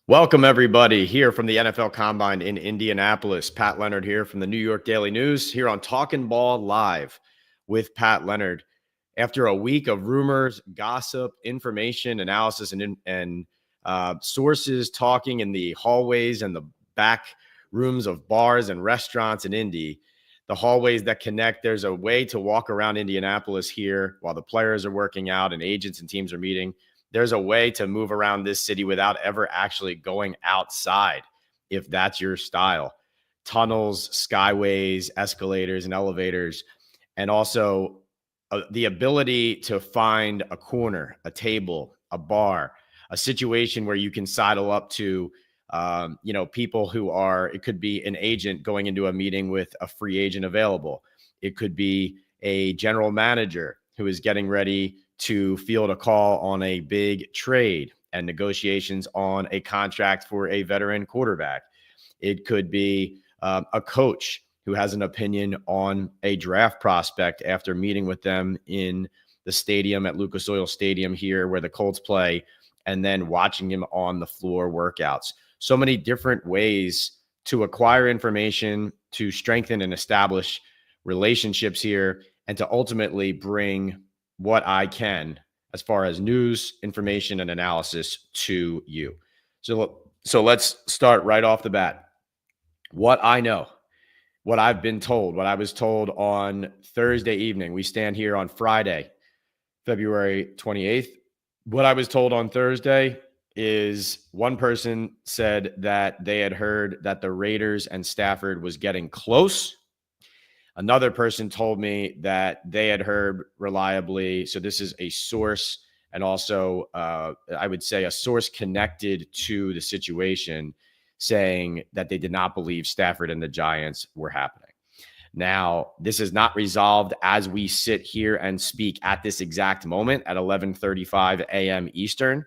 Welcome, everybody, here from the NFL Combine in Indianapolis. Pat Leonard here from the New York Daily News, here on Talkin Ball Live with Pat Leonard. After a week of rumors, gossip, information, analysis, and sources talking in the hallways and the back rooms of bars and restaurants in Indy, the hallways that connect, there's a way to walk around Indianapolis here while the players are working out and agents and teams are meeting. There's a way to move around this city without ever actually going outside, if that's your style. Tunnels, skyways, escalators, and elevators, and also the ability to find a corner, a table, a bar, a situation where you can sidle up to, people who are, it could be an agent going into a meeting with a free agent available. It could be a general manager who is getting ready to field a call on a big trade and negotiations on a contract for a veteran quarterback. It could be a coach who has an opinion on a draft prospect after meeting with them in the stadium at Lucas Oil Stadium here where the Colts play, and then watching him on the floor workouts. So many different ways to acquire information, to strengthen and establish relationships here, and to ultimately bring what I can as far as news, information, and analysis to you. So let's start right off the bat. What I know, what I've been told, what I was told on Thursday evening. We stand here on Friday, February 28th. What I was told on Thursday is one person said that they had heard that the Raiders and Stafford was getting close. Another person told me that they had heard reliably. So this is a source, and also I would say a source connected to the situation, saying that they did not believe Stafford and the Giants were happening. Now, this is not resolved as we sit here and speak at this exact moment at 11:35 a.m. Eastern.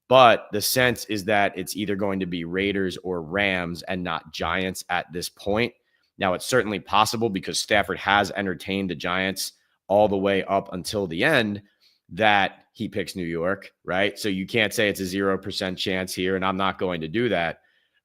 But the sense is that it's either going to be Raiders or Rams and not Giants at this point. Now, it's certainly possible, because Stafford has entertained the Giants all the way up until the end, that he picks New York, right? So you can't say it's a 0% chance here, and I'm not going to do that.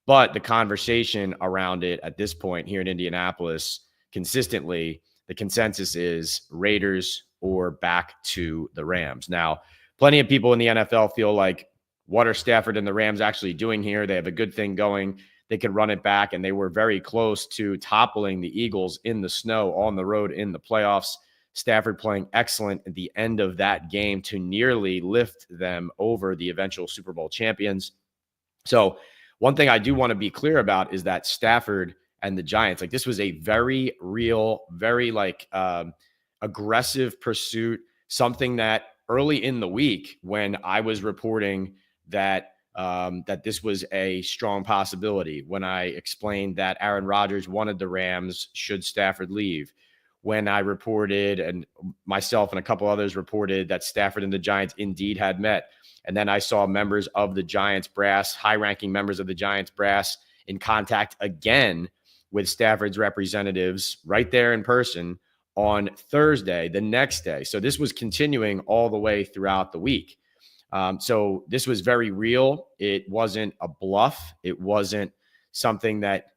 But the conversation around it at this point here in Indianapolis, consistently, the consensus is Raiders or back to the Rams. Now, plenty of people in the NFL feel like, what are Stafford and the Rams actually doing here? They have a good thing going. They could run it back, and they were very close to toppling the Eagles in the snow on the road in the playoffs. Stafford playing excellent at the end of that game to nearly lift them over the eventual Super Bowl champions. So one thing I do want to be clear about is that Stafford and the Giants, this was a very real, very aggressive pursuit, something that early in the week, when I was reporting that this was a strong possibility, when I explained that Aaron Rodgers wanted the Rams should Stafford leave, when I reported, and myself and a couple others reported, that Stafford and the Giants indeed had met. And then I saw members of the Giants brass, high-ranking members of the Giants brass, in contact again with Stafford's representatives right there in person on Thursday, the next day. So this was continuing all the way throughout the week. So this was very real. It wasn't a bluff. It wasn't something that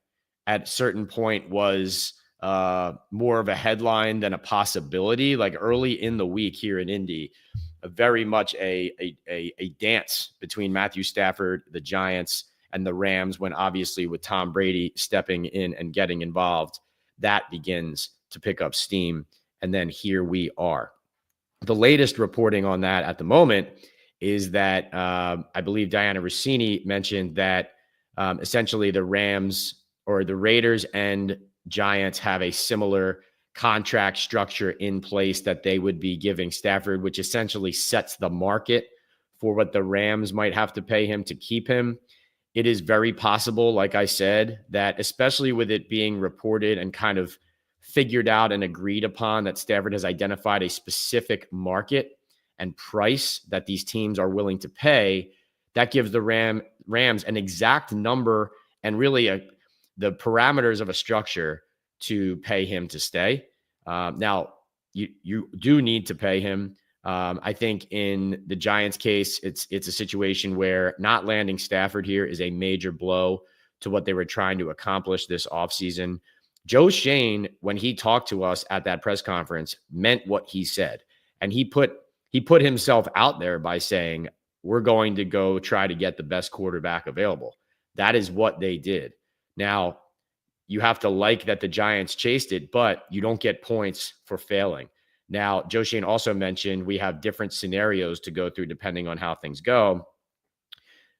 at a certain point was more of a headline than a possibility. Like early in the week here in Indy, very much a dance between Matthew Stafford, the Giants, and the Rams, when obviously with Tom Brady stepping in and getting involved, that begins to pick up steam. And then here we are. The latest reporting on that at the moment is that I believe Diana Rossini mentioned that essentially the Rams or the Raiders and Giants have a similar contract structure in place that they would be giving Stafford, which essentially sets the market for what the Rams might have to pay him to keep him. It is very possible, like I said, that especially with it being reported and kind of figured out and agreed upon that Stafford has identified a specific market and price that these teams are willing to pay, that gives the Rams an exact number and really the parameters of a structure to pay him to stay. Now, you do need to pay him. I think in the Giants case, it's a situation where not landing Stafford here is a major blow to what they were trying to accomplish this offseason. Joe Schoen, when he talked to us at that press conference, meant what he said. And he put himself out there by saying, we're going to go try to get the best quarterback available. That is what they did. Now, you have to like that the Giants chased it, but you don't get points for failing. Now, Joe Schoen also mentioned we have different scenarios to go through depending on how things go.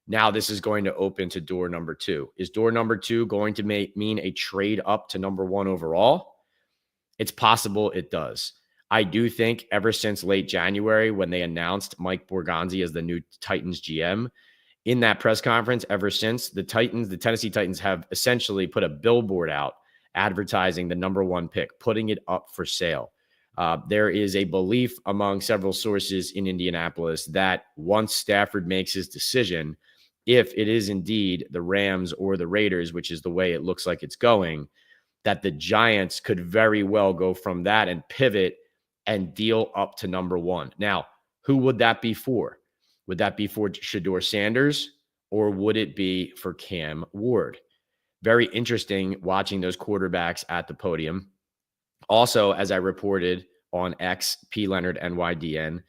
Now, this is going to open to door number 2. Is door number 2 going to mean a trade up to number 1 overall? It's possible it does. I do think ever since late January when they announced Mike Borgonzi as the new Titans GM, in that press conference, ever since, the Tennessee Titans have essentially put a billboard out advertising the number 1 pick, putting it up for sale. There is a belief among several sources in Indianapolis that once Stafford makes his decision, if it is indeed the Rams or the Raiders, which is the way it looks like it's going, that the Giants could very well go from that and pivot and deal up to number 1. Now, who would that be for? Would that be for Shedeur Sanders or would it be for Cam Ward? Very interesting watching those quarterbacks at the podium. Also, as I reported on X, P. Leonard, NYDN,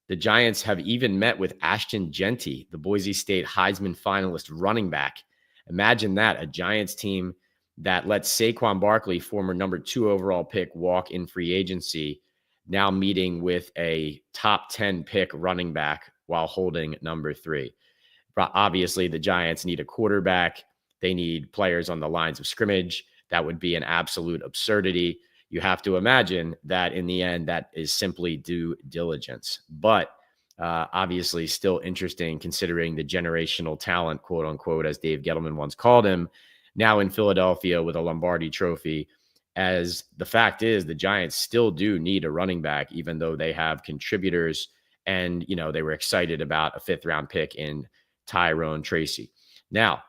the Giants have even met with Ashton Genty, the Boise State Heisman finalist running back. Imagine that, a Giants team that lets Saquon Barkley, former number 2 overall pick, walk in free agency, now meeting with a top 10 pick running back while holding number 3. But obviously, the Giants need a quarterback. They need players on the lines of scrimmage. That would be an absolute absurdity. You have to imagine that in the end, that is simply due diligence. But obviously still interesting considering the generational talent, quote unquote, as Dave Gettleman once called him, now in Philadelphia with a Lombardi trophy. As the fact is, the Giants still do need a running back, even though they have contributors. And, you know, they were excited about a 5th-round pick in Tyrone Tracy. Now,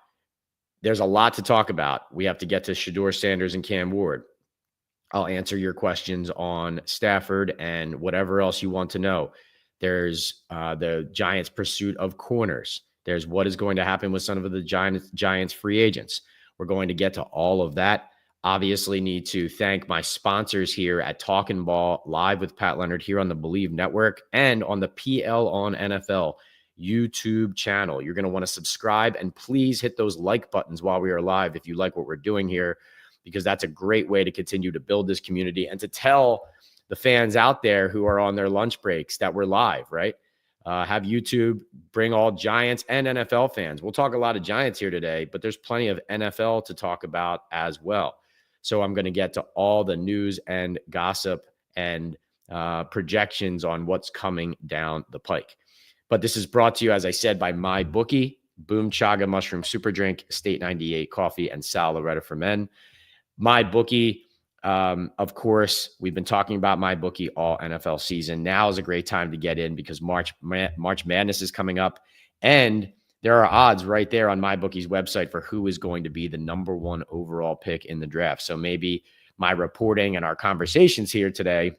there's a lot to talk about. We have to get to Shedeur Sanders and Cam Ward. I'll answer your questions on Stafford and whatever else you want to know. There's the Giants' pursuit of corners. There's what is going to happen with some of the Giants free agents. We're going to get to all of that. Obviously need to thank my sponsors here at Talkin Ball, live with Pat Leonard here on the Believe Network and on the PL on NFL YouTube channel. You're going to want to subscribe and please hit those like buttons while we are live if you like what we're doing here, because that's a great way to continue to build this community and to tell the fans out there who are on their lunch breaks that we're live, right? Have YouTube bring all Giants and NFL fans. We'll talk a lot of Giants here today, but there's plenty of NFL to talk about as well. So I'm going to get to all the news and gossip and projections on what's coming down the pike. But this is brought to you, as I said, by MyBookie, Boom Chaga Mushroom Super Drink, State 98 Coffee, and Sal Loretta for Men. MyBookie, of course, we've been talking about MyBookie all NFL season. Now is a great time to get in because March Madness is coming up, and there are odds right there on MyBookie's website for who is going to be the number 1 overall pick in the draft. So maybe my reporting and our conversations here today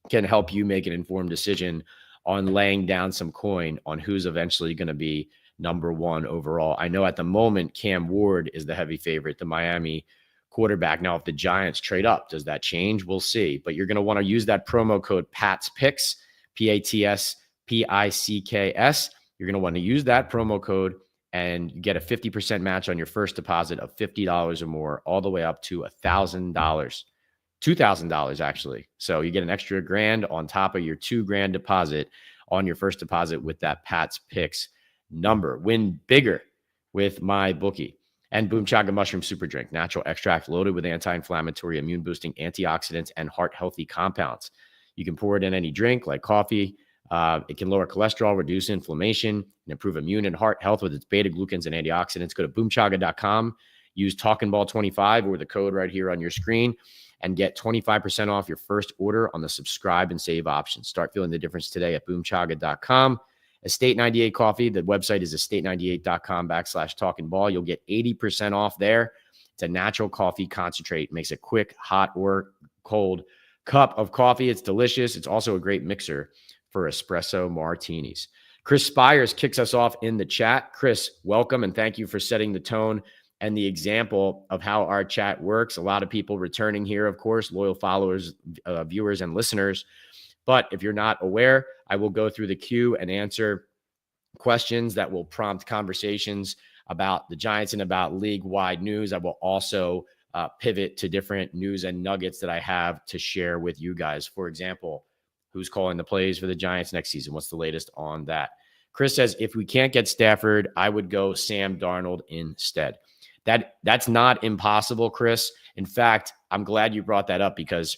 can help you make an informed decision on laying down some coin on who's eventually going to be number 1 overall. I know at the moment, Cam Ward is the heavy favorite, the Miami quarterback. Now, if the Giants trade up, does that change? We'll see. But you're going to want to use that promo code PATSPICKS, PATSPICKS. You're going to want to use that promo code and you get a 50% match on your first deposit of $50 or more, all the way up to $1,000, $2,000 actually. So you get an extra $1,000 on top of your $2,000 deposit on your first deposit with that Pat's Picks number. Win bigger with MyBookie. And Boom Chaga Mushroom Super Drink, natural extract loaded with anti-inflammatory, immune-boosting antioxidants and heart-healthy compounds. You can pour it in any drink like coffee. It can lower cholesterol, reduce inflammation, and improve immune and heart health with its beta-glucans and antioxidants. Go to boomchaga.com, use Talkin Ball 25 or the code right here on your screen, and get 25% off your first order on the subscribe and save option. Start feeling the difference today at boomchaga.com. Estate 98 Coffee, the website is estate98.com/Talkin Ball. You'll get 80% off there. It's a natural coffee concentrate. Makes a quick, hot, or cold cup of coffee. It's delicious. It's also a great mixer for espresso martinis. Chris Spires kicks us off in the chat. Chris, welcome, and thank you for setting the tone and the example of how our chat works. A lot of people returning here, of course, loyal followers, viewers, and listeners. But if you're not aware, I will go through the queue and answer questions that will prompt conversations about the Giants and about league-wide news. I will also pivot to different news and nuggets that I have to share with you guys. For example, who's calling the plays for the Giants next season? What's the latest on that? Chris says, if we can't get Stafford, I would go Sam Darnold instead. That's not impossible, Chris. In fact, I'm glad you brought that up, because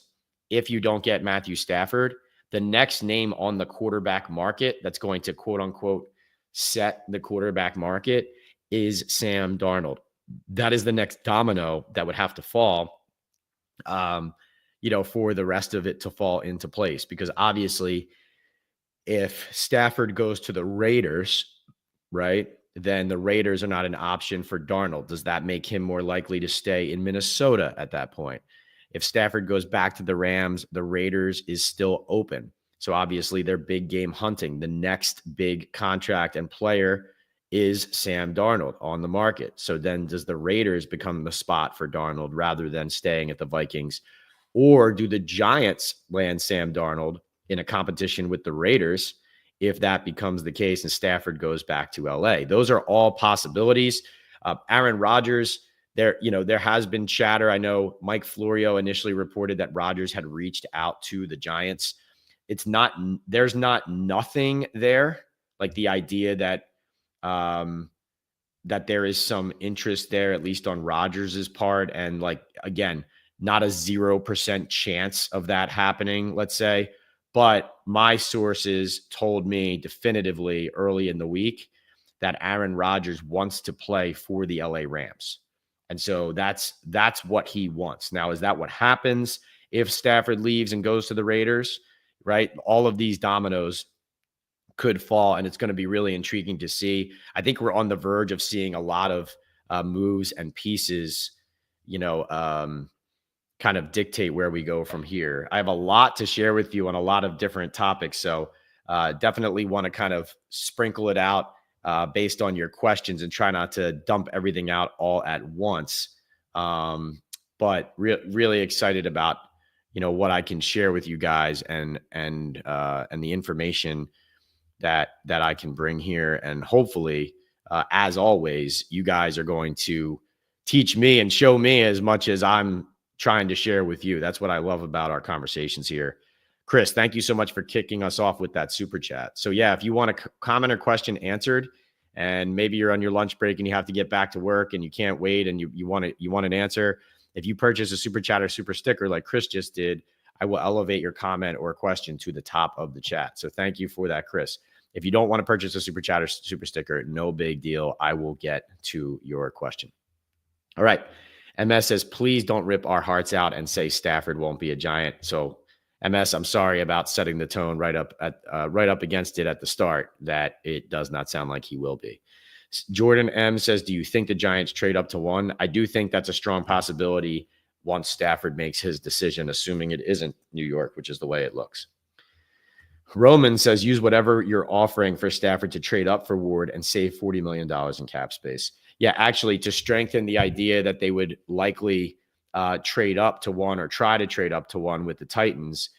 if you don't get Matthew Stafford, the next name on the quarterback market that's going to, quote unquote, set the quarterback market is Sam Darnold. That is the next domino that would have to fall, for the rest of it to fall into place. Because obviously, if Stafford goes to the Raiders, right, then the Raiders are not an option for Darnold. Does that make him more likely to stay in Minnesota at that point? If Stafford goes back to the Rams, the Raiders is still open. So obviously they're big game hunting. The next big contract and player is Sam Darnold on the market. So then does the Raiders become the spot for Darnold rather than staying at the Vikings? Or do the Giants land Sam Darnold in a competition with the Raiders if that becomes the case and Stafford goes back to LA? Those are all possibilities. Aaron Rodgers, there has been chatter. I know Mike Florio initially reported that Rodgers had reached out to the Giants. There's not nothing there, like the idea that that there is some interest there, at least on Rodgers's part. And again, not a 0% chance of that happening, let's say. But my sources told me definitively early in the week that Aaron Rodgers wants to play for the LA Rams. And so that's what he wants. Now, is that what happens if Stafford leaves and goes to the Raiders? Right? All of these dominoes could fall, and it's going to be really intriguing to see. I think we're on the verge of seeing a lot of moves and pieces, kind of dictate where we go from here. I have a lot to share with you on a lot of different topics. So definitely want to kind of sprinkle it out based on your questions and try not to dump everything out all at once. But really excited about, what I can share with you guys and the information that I can bring here. And hopefully, as always, you guys are going to teach me and show me as much as I'm trying to share with you. That's what I love about our conversations here. Chris, thank you so much for kicking us off with that super chat. So yeah, if you want a comment or question answered, and maybe you're on your lunch break and you have to get back to work and you can't wait and you want an answer, if you purchase a super chat or super sticker like Chris just did, I will elevate your comment or question to the top of the chat. So thank you for that, Chris. If you don't want to purchase a super chat or super sticker, no big deal. I will get to your question. All right. MS says, please don't rip our hearts out and say Stafford won't be a Giant. So MS, I'm sorry about setting the tone right up against it at the start, that it does not sound like he will be. Jordan M says, do you think the Giants trade up to 1? I do think that's a strong possibility once Stafford makes his decision, assuming it isn't New York, which is the way it looks. Roman says, use whatever you're offering for Stafford to trade up for Ward and save $40 million in cap space. Yeah, actually, to strengthen the idea that they would likely trade up to 1 or try to trade up to 1 with the Titans.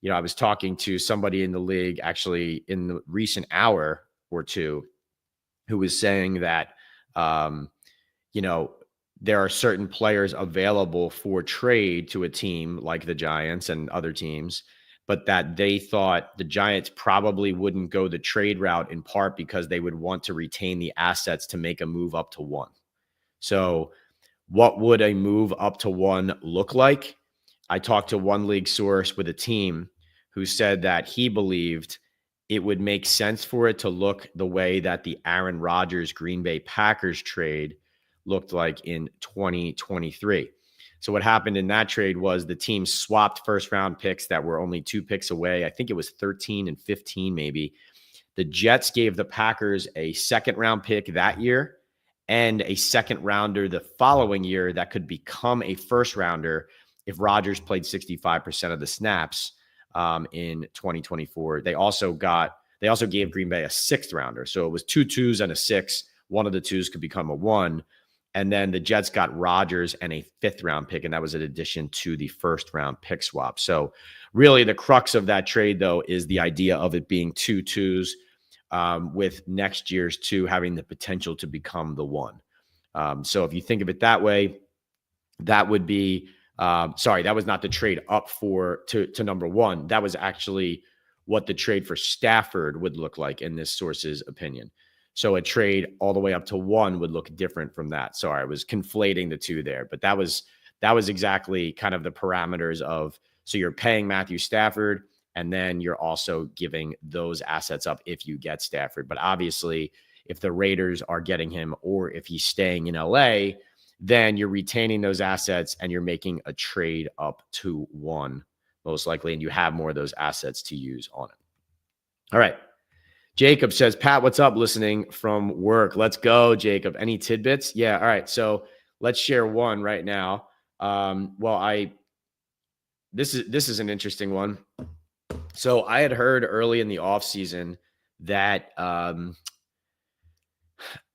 I was talking to somebody in the league actually in the recent hour or two who was saying that, there are certain players available for trade to a team like the Giants and other teams, but that they thought the Giants probably wouldn't go the trade route, in part because they would want to retain the assets to make a move up to 1. So what would a move up to 1 look like? I talked to one league source with a team who said that he believed it would make sense for it to look the way that the Aaron Rodgers Green Bay Packers trade looked like in 2023. So what happened in that trade was the team swapped first round picks that were only 2 picks away. I think it was 13 and 15 maybe. The Jets gave the Packers a second round pick that year and a second rounder the following year that could become a first rounder if Rodgers played 65% of the snaps in 2024. They also gave Green Bay a 6th rounder. So it was 2 2s and a 6. One of the 2s could become a 1. And then the Jets got Rodgers and a 5th round pick, and that was in addition to the 1st round pick swap. So really the crux of that trade, though, is the idea of it being 2 2s, with next year's 2 having the potential to become the 1. So if you think of it that way, that would be, that was not the trade up to number 1. That was actually what the trade for Stafford would look like in this source's opinion. So a trade all the way up to 1 would look different from that. Sorry, I was conflating the 2 there, but that was exactly kind of the parameters of, so you're paying Matthew Stafford, and then you're also giving those assets up if you get Stafford. But obviously, if the Raiders are getting him, or if he's staying in LA, then you're retaining those assets and you're making a trade up to 1, most likely, and you have more of those assets to use on it. All right. Jacob says, Pat, what's up? Listening from work. Let's go, Jacob. Any tidbits? Yeah. All right. So let's share one right now. This is an interesting one. So I had heard early in the offseason that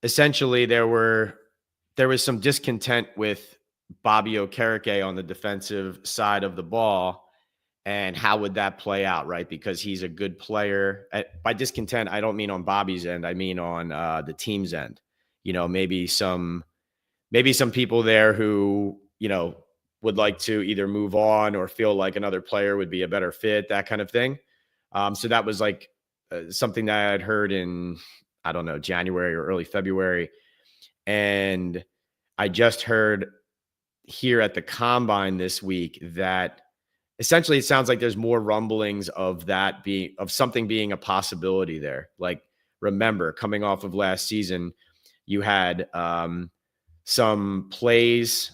essentially there was some discontent with Bobby Okereke on the defensive side of the ball. And how would that play out, right? Because he's a good player. By discontent, I don't mean on Bobby's end. I mean on the team's end. Maybe some people there who, would like to either move on or feel like another player would be a better fit, that kind of thing. So that was like something that I had heard in, I don't know, January or early February. And I just heard here at the Combine this week that essentially it sounds like there's more rumblings of something being a possibility there. Like, remember, coming off of last season, you had some plays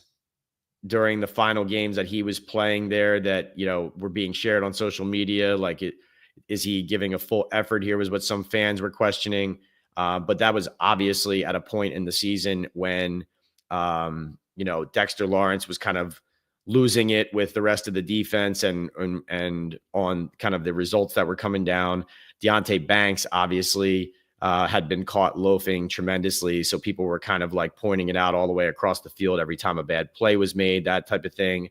during the final games that he was playing there that, were being shared on social media. Like, is he giving a full effort here, was what some fans were questioning. But that was obviously at a point in the season when, Dexter Lawrence was kind of losing it with the rest of the defense and on kind of the results that were coming down. Deonte Banks obviously had been caught loafing tremendously. So people were kind of like pointing it out all the way across the field every time a bad play was made, that type of thing.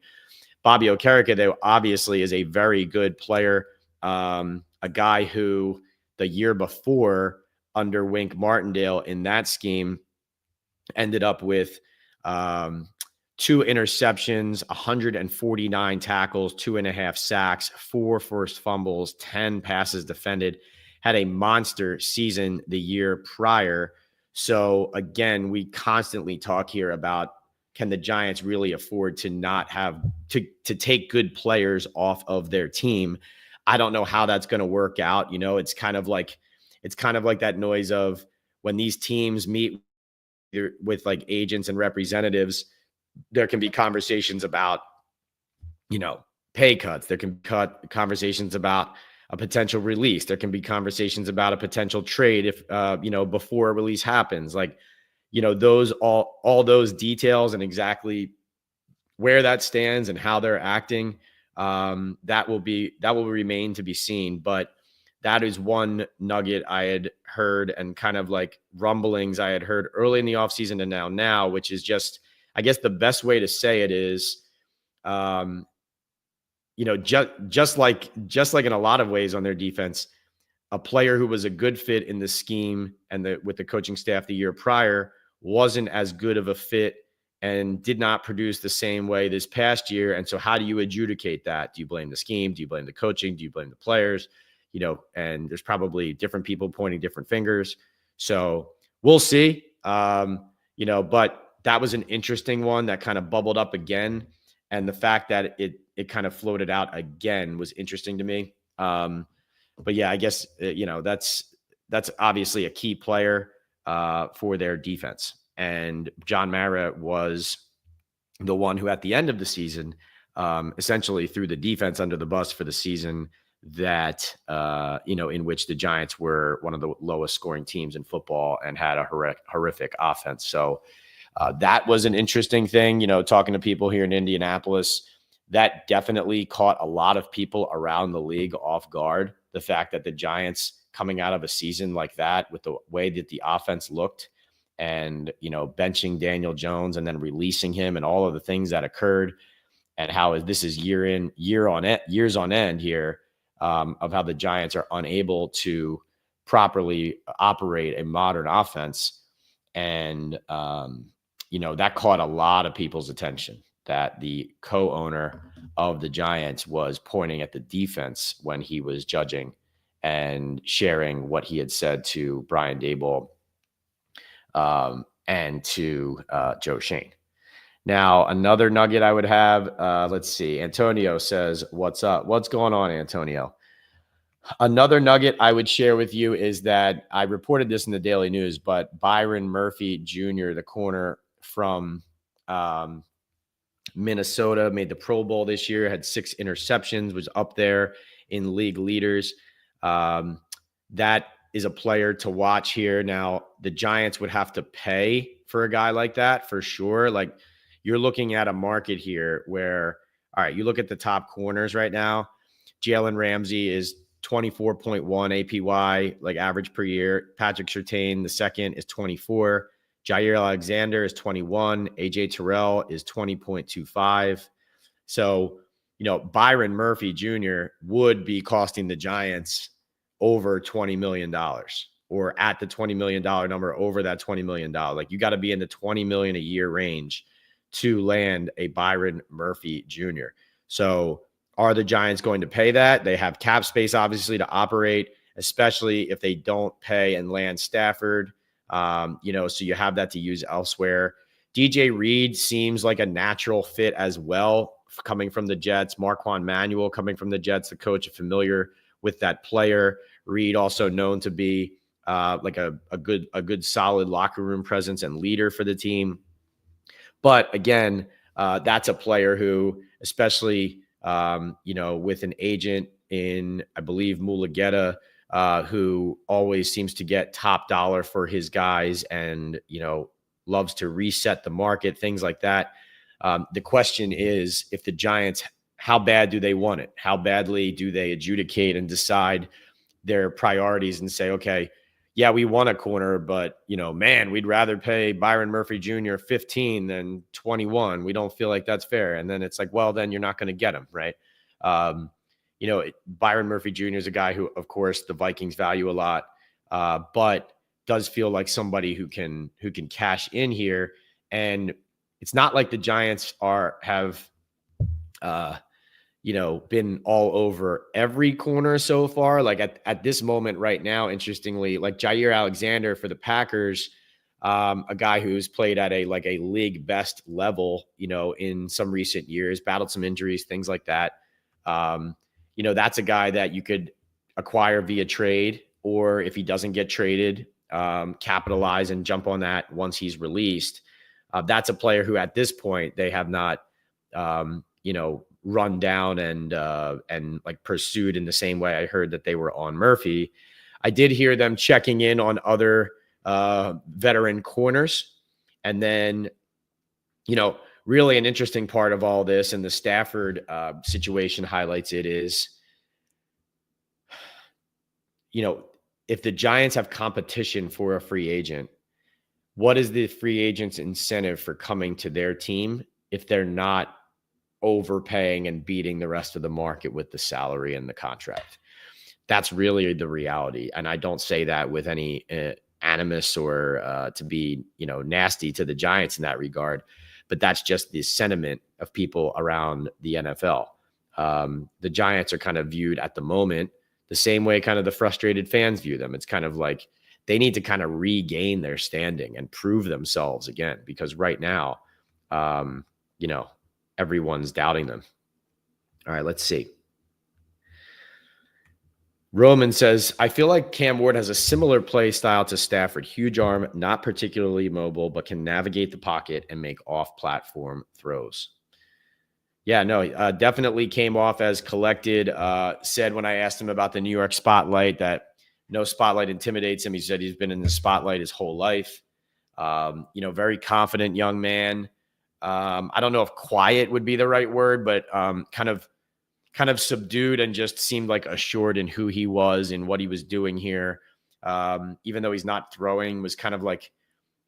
Bobby Okereke, though, obviously is a very good player. A guy who the year before under Wink Martindale in that scheme ended up with 2 interceptions, 149 tackles, 2.5 sacks, 4 forced fumbles, 10 passes defended, had a monster season the year prior. So again, we constantly talk here about, can the Giants really afford to not have to take good players off of their team? I don't know how that's going to work out. It's kind of like that noise of when these teams meet with like agents and representatives, there can be conversations about, pay cuts. There can be conversations about a potential release. There can be conversations about a potential trade if, before a release happens. Like, those all those details and exactly where that stands and how they're acting, that will remain to be seen. But that is one nugget I had heard, and kind of like rumblings I had heard early in the offseason and now, which is just, I guess the best way to say it is, just like in a lot of ways on their defense, a player who was a good fit in the scheme and with the coaching staff the year prior wasn't as good of a fit and did not produce the same way this past year. And so how do you adjudicate that? Do you blame the scheme? Do you blame the coaching? Do you blame the players? And there's probably different people pointing different fingers. So we'll see. But that was an interesting one that kind of bubbled up again. And the fact that it kind of floated out again was interesting to me. But yeah, I guess, that's obviously a key player for their defense. And John Mara was the one who at the end of the season essentially threw the defense under the bus for the season that, in which the Giants were one of the lowest scoring teams in football and had a horrific offense. So that was an interesting thing, talking to people here in Indianapolis. that definitely caught a lot of people around the league off guard. The fact that the Giants coming out of a season like that with the way that the offense looked and, benching Daniel Jones and then releasing him and all of the things that occurred and how this is years on end here of how the Giants are unable to properly operate a modern offense. And, that caught a lot of people's attention, that the co-owner of the Giants was pointing at the defense when he was judging and sharing what he had said to Brian Daboll and to Joe Shane. Now, another nugget I would have, let's see. Antonio says, what's up? What's going on, Antonio? Another nugget I would share with you is that I reported this in the Daily News, but Byron Murphy Jr., the corner from Minnesota, made the Pro Bowl this year, had 6 interceptions, was up there in league leaders. That is a player to watch here. Now, the Giants would have to pay for a guy like that for sure. Like, you're looking at a market here where, all right, you look at the top corners right now. Jalen Ramsey is 24.1 APY, like average per year. Patrick Surtain, the second, is 24. Jair Alexander is 21. AJ Terrell is 20.25. So, Byron Murphy Jr. would be costing the Giants over $20 million or at the $20 million number, over that $20 million. Like, you got to be in the $20 million a year range to land a Byron Murphy Jr. So are the Giants going to pay that? They have cap space, obviously, to operate, especially if they don't pay and land Stafford. So you have that to use elsewhere. DJ Reed seems like a natural fit as well, coming from the Jets. Marquand Manuel coming from the Jets, the coach, familiar with that player. Reed also known to be like a good solid locker room presence and leader for the team. But again, that's a player who, especially, with an agent in, I believe, Mulugeta, who always seems to get top dollar for his guys and, loves to reset the market, things like that. The question is, if the Giants, how bad do they want it? How badly do they adjudicate and decide their priorities and say, okay, yeah, we want a corner, but, man, we'd rather pay Byron Murphy Jr. 15 than 21. We don't feel like that's fair. And then it's like, well, then you're not going to get him, right? Byron Murphy Jr. is a guy who, of course, the Vikings value a lot, but does feel like somebody who can cash in here. And it's not like the Giants have been all over every corner so far. Like at this moment right now, interestingly, like Jair Alexander for the Packers, a guy who's played at a league best level, in some recent years, battled some injuries, things like that. That's a guy that you could acquire via trade, or if he doesn't get traded, capitalize and jump on that once he's released. That's a player who at this point they have not, run down and like pursued in the same way I heard that they were on Murphy. I did hear them checking in on other veteran corners. And then, really an interesting part of all this, and the Stafford situation highlights it, is, if the Giants have competition for a free agent, what is the free agent's incentive for coming to their team if they're not overpaying and beating the rest of the market with the salary and the contract? That's really the reality. And I don't say that with any animus or to be, nasty to the Giants in that regard, but that's just the sentiment of people around the NFL. The Giants are kind of viewed at the moment the same way kind of the frustrated fans view them. It's kind of like they need to kind of regain their standing and prove themselves again, because right now, everyone's doubting them. All right, let's see. Roman says, I feel like Cam Ward has a similar play style to Stafford. Huge arm, not particularly mobile, but can navigate the pocket and make off-platform throws. Yeah, no, definitely came off as collected. Said when I asked him about the New York spotlight that no spotlight intimidates him. He said he's been in the spotlight his whole life. Very confident young man. I don't know if quiet would be the right word, but kind of subdued and just seemed like assured in who he was and what he was doing here. Even though he's not throwing, was kind of like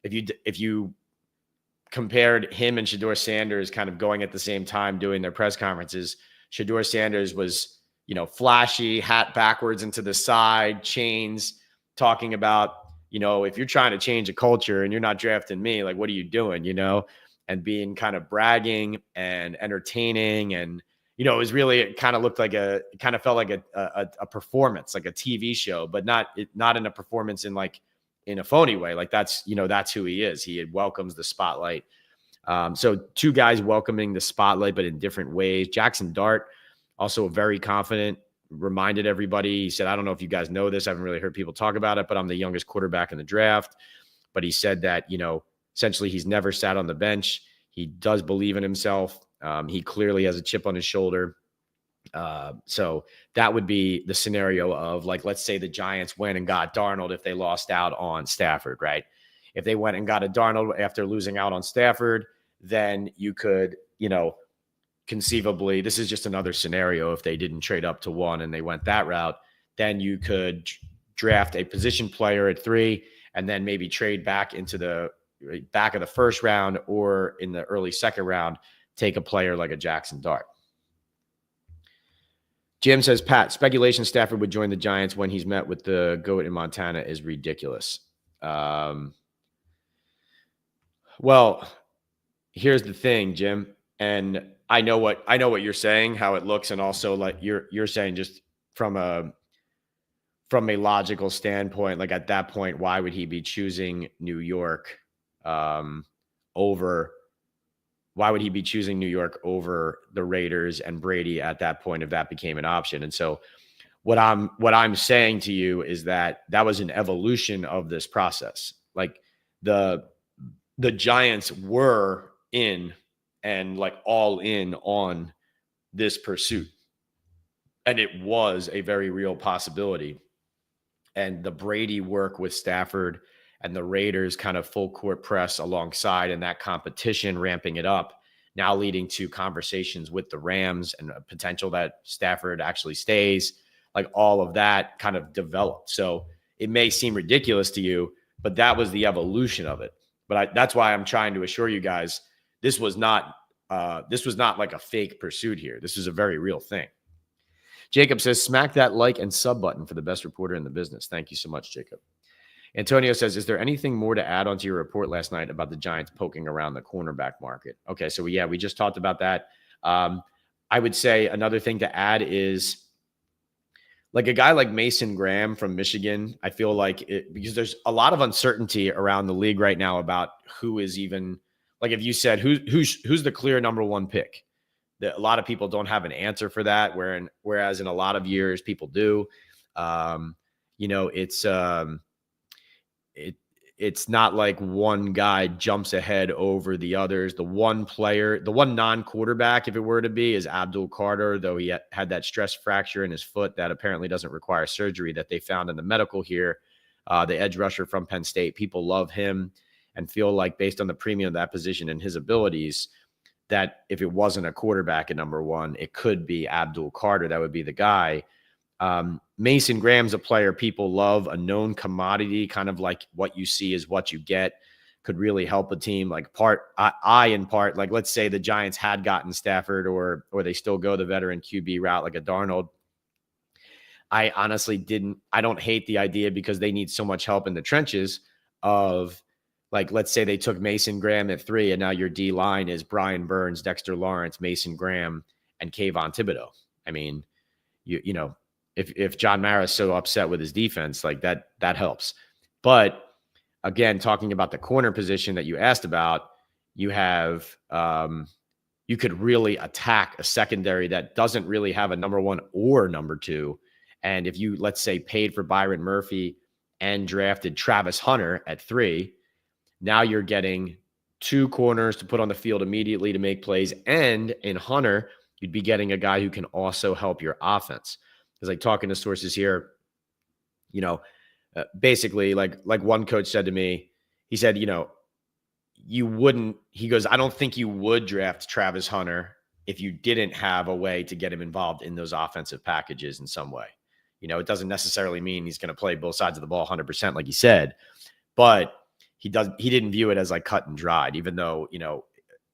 if you compared him and Shedeur Sanders kind of going at the same time doing their press conferences. Shedeur Sanders was, flashy, hat backwards into the side, chains, talking about, if you're trying to change a culture and you're not drafting me, like, what are you doing, and being kind of bragging and entertaining. And, it was really, it kind of felt like a performance, like a TV show, but not in a performance in a phony way. Like that's who he is. He welcomes the spotlight. So two guys welcoming the spotlight, but in different ways. Jackson Dart, also very confident, reminded everybody. He said, I don't know if you guys know this. I haven't really heard people talk about it, but I'm the youngest quarterback in the draft. But he said that, essentially he's never sat on the bench. He does believe in himself. He clearly has a chip on his shoulder. So that would be the scenario of, like, let's say the Giants went and got Darnold if they lost out on Stafford, right? If they went and got a Darnold after losing out on Stafford, then you could, conceivably, this is just another scenario. If they didn't trade up to 1 and they went that route, then you could draft a position player at 3 and then maybe trade back into the back of the first round or in the early second round, take a player like a Jackson Dart. Jim says, Pat, speculation Stafford would join the Giants when he's met with the GOAT in Montana is ridiculous. Well, here's the thing, Jim. And I know what you're saying, how it looks. And also, like, you're saying just from a logical standpoint, like, at that point, why would he be choosing New York over the Raiders and Brady at that point if that became an option? And so what I'm saying to you is that was an evolution of this process. Like, the Giants were in and, like, all in on this pursuit. And it was a very real possibility. And the Brady work with Stafford and the Raiders kind of full court press alongside, and that competition ramping it up, now leading to conversations with the Rams and a potential that Stafford actually stays, like, all of that kind of developed. So it may seem ridiculous to you, but that was the evolution of it. But that's why I'm trying to assure you guys, this was not like a fake pursuit here. This is a very real thing. Jacob says, smack that like and sub button for the best reporter in the business. Thank you so much, Jacob. Antonio says, is there anything more to add onto your report last night about the Giants poking around the cornerback market? Okay, so we just talked about that. I would say another thing to add is, like, a guy like Mason Graham from Michigan, I feel like because there's a lot of uncertainty around the league right now about who is even, like, if you said who's the clear number 1 pick, a lot of people don't have an answer for that. Whereas in a lot of years people do. It's not like one guy jumps ahead over the others. The one non-quarterback, if it were to be, is Abdul Carter, though he had that stress fracture in his foot that apparently doesn't require surgery that they found in the medical here. The edge rusher from Penn State, people love him and feel like, based on the premium of that position and his abilities, that if it wasn't a quarterback at number 1, it could be Abdul Carter. That would be the guy. Mason Graham's a player people love, a known commodity, kind of like what you see is what you get, could really help a team. Like, in part, like, let's say the Giants had gotten Stafford or they still go the veteran QB route, like a Darnold. I honestly don't hate the idea because they need so much help in the trenches of, like, let's say they took Mason Graham at 3 and now your D line is Brian Burns, Dexter Lawrence, Mason Graham, and Kayvon Thibodeau. I mean, if John Mara's so upset with his defense, like, that helps. But again, talking about the corner position that you asked about, you have you could really attack a secondary that doesn't really have a number 1 or number 2. And if you, let's say, paid for Byron Murphy and drafted Travis Hunter at 3, now you're getting 2 corners to put on the field immediately to make plays. And in Hunter, you'd be getting a guy who can also help your offense. Because, like, talking to sources here, basically, like one coach said to me, he said, you wouldn't, he goes, I don't think you would draft Travis Hunter if you didn't have a way to get him involved in those offensive packages in some way. It doesn't necessarily mean he's going to play both sides of the ball 100%, like he said, but he didn't view it as like cut and dried, even though,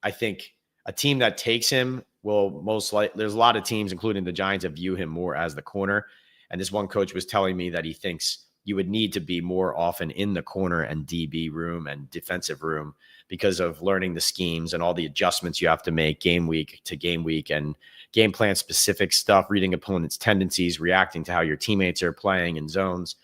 I think a team that takes him will most likely, there's a lot of teams, including the Giants, that view him more as the corner. And this one coach was telling me that he thinks you would need to be more often in the corner and DB room and defensive room because of learning the schemes and all the adjustments you have to make game week to game week and game plan specific stuff, reading opponents' tendencies, reacting to how your teammates are playing in zones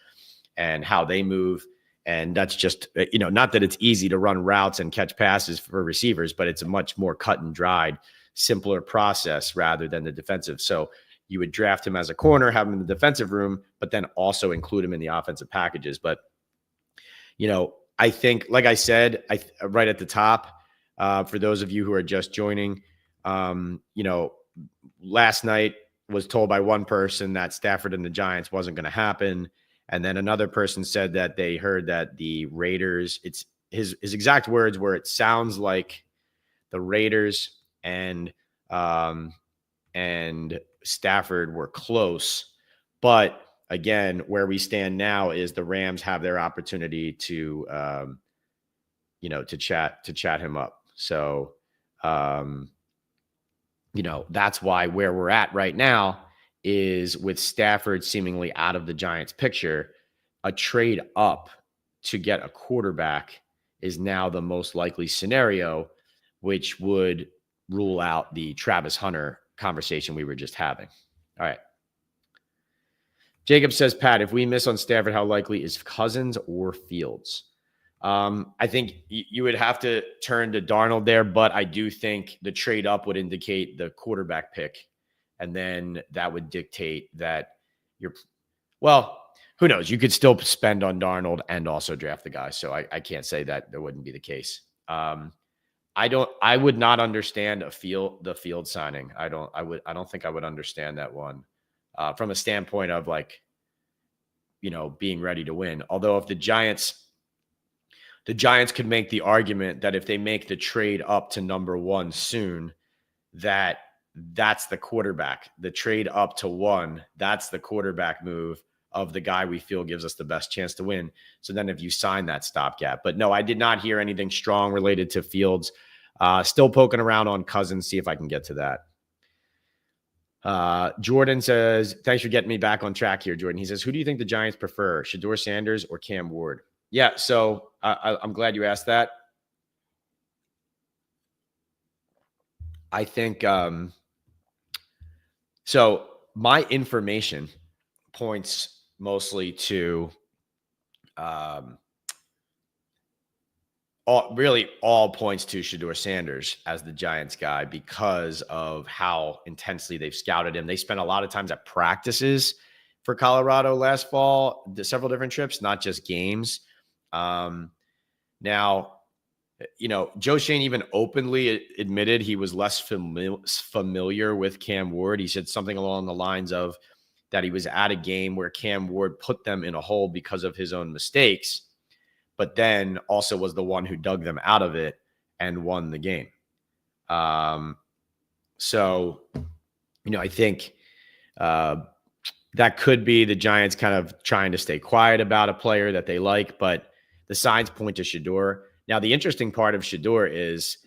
and how they move. And that's just, not that it's easy to run routes and catch passes for receivers, but it's a much more cut and dried, simpler process rather than the defensive. So you would draft him as a corner, have him in the defensive room, but then also include him in the offensive packages. But, I think, like I said, right at the top, for those of you who are just joining, last night was told by one person that Stafford and the Giants wasn't going to happen. And then another person said that they heard that the Raiders, it's his exact words were, it sounds like the Raiders and Stafford were close. But again, where we stand now is the Rams have their opportunity to chat him up. So, that's why where we're at right now is with Stafford seemingly out of the Giants picture, a trade up to get a quarterback is now the most likely scenario, which would rule out the Travis Hunter conversation we were just having. All right. Jacob says, Pat, if we miss on Stafford, how likely is Cousins or Fields? I think you would have to turn to Darnold there, but I do think the trade up would indicate the quarterback pick. And then that would dictate that who knows? You could still spend on Darnold and also draft the guy. So I can't say that wouldn't be the case. I would not understand the Field signing. I don't think I would understand that one from a standpoint of being ready to win. Although if the Giants could make the argument that if they make the trade up to number 1 soon, that's the quarterback. The trade up to 1, that's the quarterback move of the guy we feel gives us the best chance to win. So then if you sign that stopgap. But no, I did not hear anything strong related to Fields. Still poking around on Cousins, see if I can get to that. Jordan says, thanks for getting me back on track here, Jordan. He says, who do you think the Giants prefer, Shedeur Sanders or Cam Ward? Yeah, so I'm glad you asked that. I think so my information points mostly to all points to Shedeur Sanders as the Giants guy because of how intensely they've scouted him. They spent a lot of times at practices for Colorado last fall, several different trips, not just games. Now, Joe Schoen even openly admitted he was less familiar with Cam Ward. He said something along the lines of that he was at a game where Cam Ward put them in a hole because of his own mistakes, but then also was the one who dug them out of it and won the game. So, I think that could be the Giants kind of trying to stay quiet about a player that they like, but the signs point to Shedeur. Now, the interesting part of Shedeur is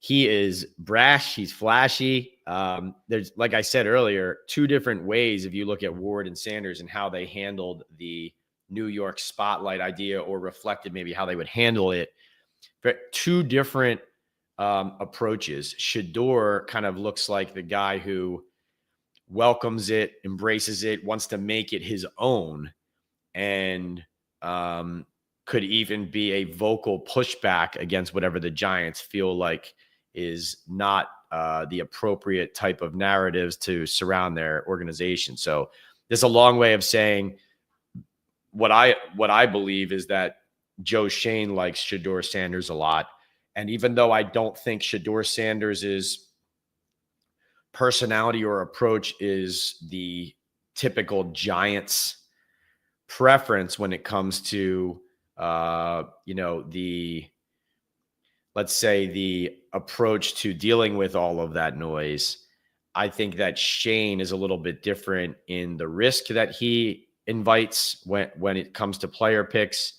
he is brash. He's flashy. There's, like I said earlier, 2 different ways if you look at Ward and Sanders and how they handled the New York spotlight idea or reflected maybe how they would handle it. But 2 different approaches. Shedeur kind of looks like the guy who welcomes it, embraces it, wants to make it his own, and could even be a vocal pushback against whatever the Giants feel like is not the appropriate type of narratives to surround their organization. So there's a long way of saying what I believe is that Joe Schoen likes Shedeur Sanders a lot. And even though I don't think Shedeur Sanders' personality or approach is the typical Giants preference when it comes to the let's say, the approach to dealing with all of that noise, I think that Shane is a little bit different in the risk that he invites when it comes to player picks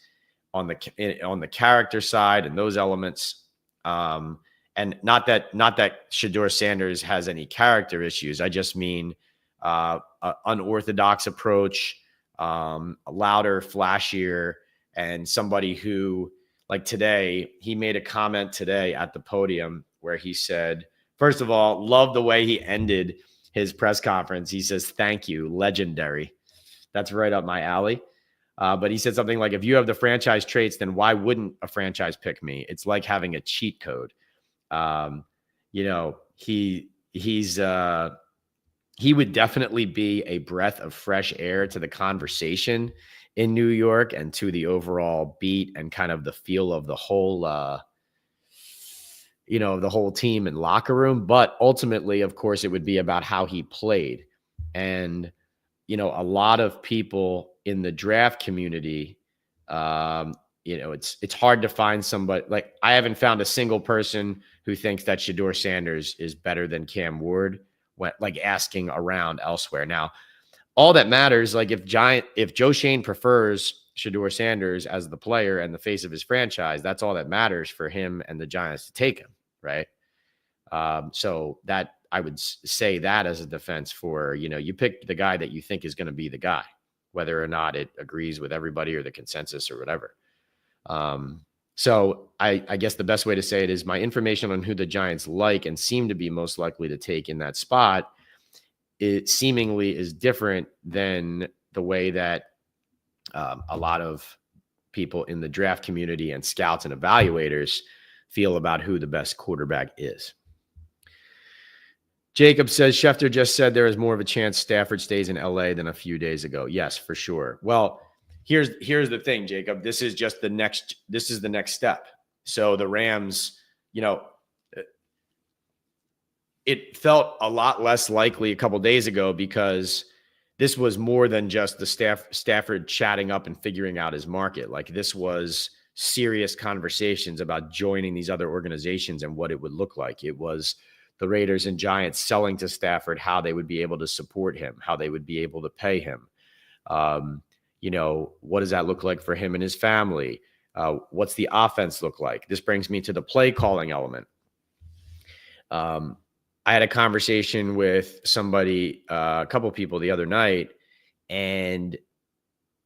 on the character side and those elements. And not that Shedeur Sanders has any character issues. I just mean an unorthodox approach, louder, flashier, and somebody who, like today, he made a comment today at the podium where he said, first of all, love the way he ended his press conference. He says, "Thank you, legendary." That's right up my alley. But he said something like, if you have the franchise traits, then why wouldn't a franchise pick me? It's like having a cheat code. He would definitely be a breath of fresh air to the conversation in New York and to the overall beat and kind of the feel of the whole, the whole team and locker room. But ultimately, of course, it would be about how he played. And, a lot of people in the draft community, it's hard to find somebody. Like, I haven't found a single person who thinks that Shedeur Sanders is better than Cam Ward, asking around elsewhere. Now, all that matters, like if Joe Shane prefers Shedeur Sanders as the player and the face of his franchise, that's all that matters for him and the Giants to take him, right? So that I would say that as a defense for, you pick the guy that you think is going to be the guy, whether or not it agrees with everybody or the consensus or whatever. So I guess the best way to say it is my information on who the Giants like and seem to be most likely to take in that spot, it seemingly is different than the way that a lot of people in the draft community and scouts and evaluators feel about who the best quarterback is. Jacob says, Schefter just said there is more of a chance Stafford stays in LA than a few days ago. Yes, for sure. Well, here's the thing, Jacob. This is the next step. So the Rams, it felt a lot less likely a couple days ago because this was more than just the Stafford chatting up and figuring out his market. Like, this was serious conversations about joining these other organizations and what it would look like. It was the Raiders and Giants selling to Stafford how they would be able to support him, how they would be able to pay him. What does that look like for him and his family? What's the offense look like? This brings me to the play calling element. I had a conversation with somebody, a couple of people the other night, and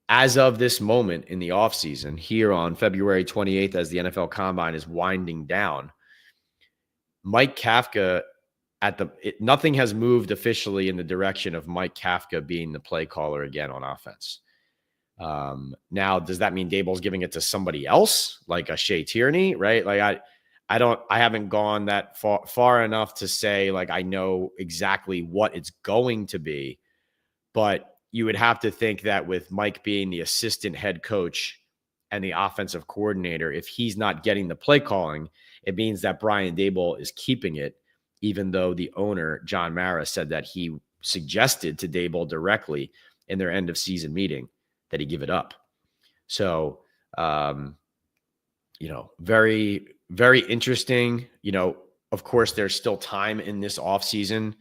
as of this moment in the offseason, here on February 28th, as the NFL Combine is winding down, Mike Kafka nothing has moved officially in the direction of Mike Kafka being the play caller again on offense. Now, does that mean Daboll's giving it to somebody else, like a Shea Tierney, right? Like I haven't gone that far enough to say, like, I know exactly what it's going to be, but you would have to think that with Mike being the assistant head coach and the offensive coordinator, if he's not getting the play calling, it means that Brian Daboll is keeping it, even though the owner, John Mara, said that he suggested to Daboll directly in their end of season meeting that he give it up. So, very, very interesting. Of course, there's still time in this offseason.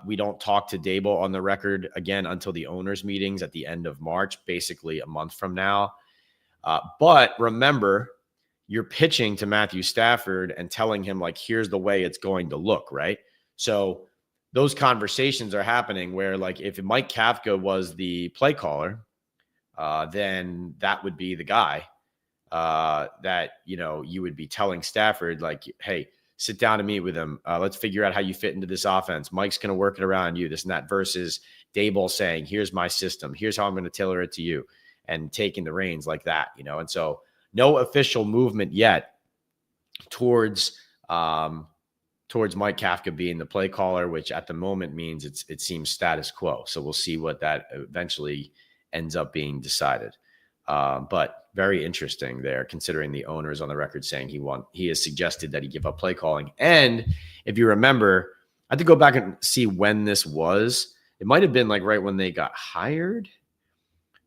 We don't talk to Daboll on the record again until the owners' meetings at the end of March, basically a month from now. But remember, you're pitching to Matthew Stafford and telling him, like, here's the way it's going to look, right? So those conversations are happening where, like, if Mike Kafka was the play caller, then that would be the guy that, you would be telling Stafford, like, hey, sit down and meet with him. Let's figure out how you fit into this offense. Mike's going to work it around you, this and that, versus Daboll saying, here's my system. Here's how I'm going to tailor it to you, and taking the reins like that, And so no official movement yet towards Mike Kafka being the play caller, which at the moment means it seems status quo. So we'll see what that eventually ends up being decided. But very interesting there, considering the owner is on the record saying he has suggested that he give up play calling. And if you remember, I had to go back and see when this was. It might have been like right when they got hired,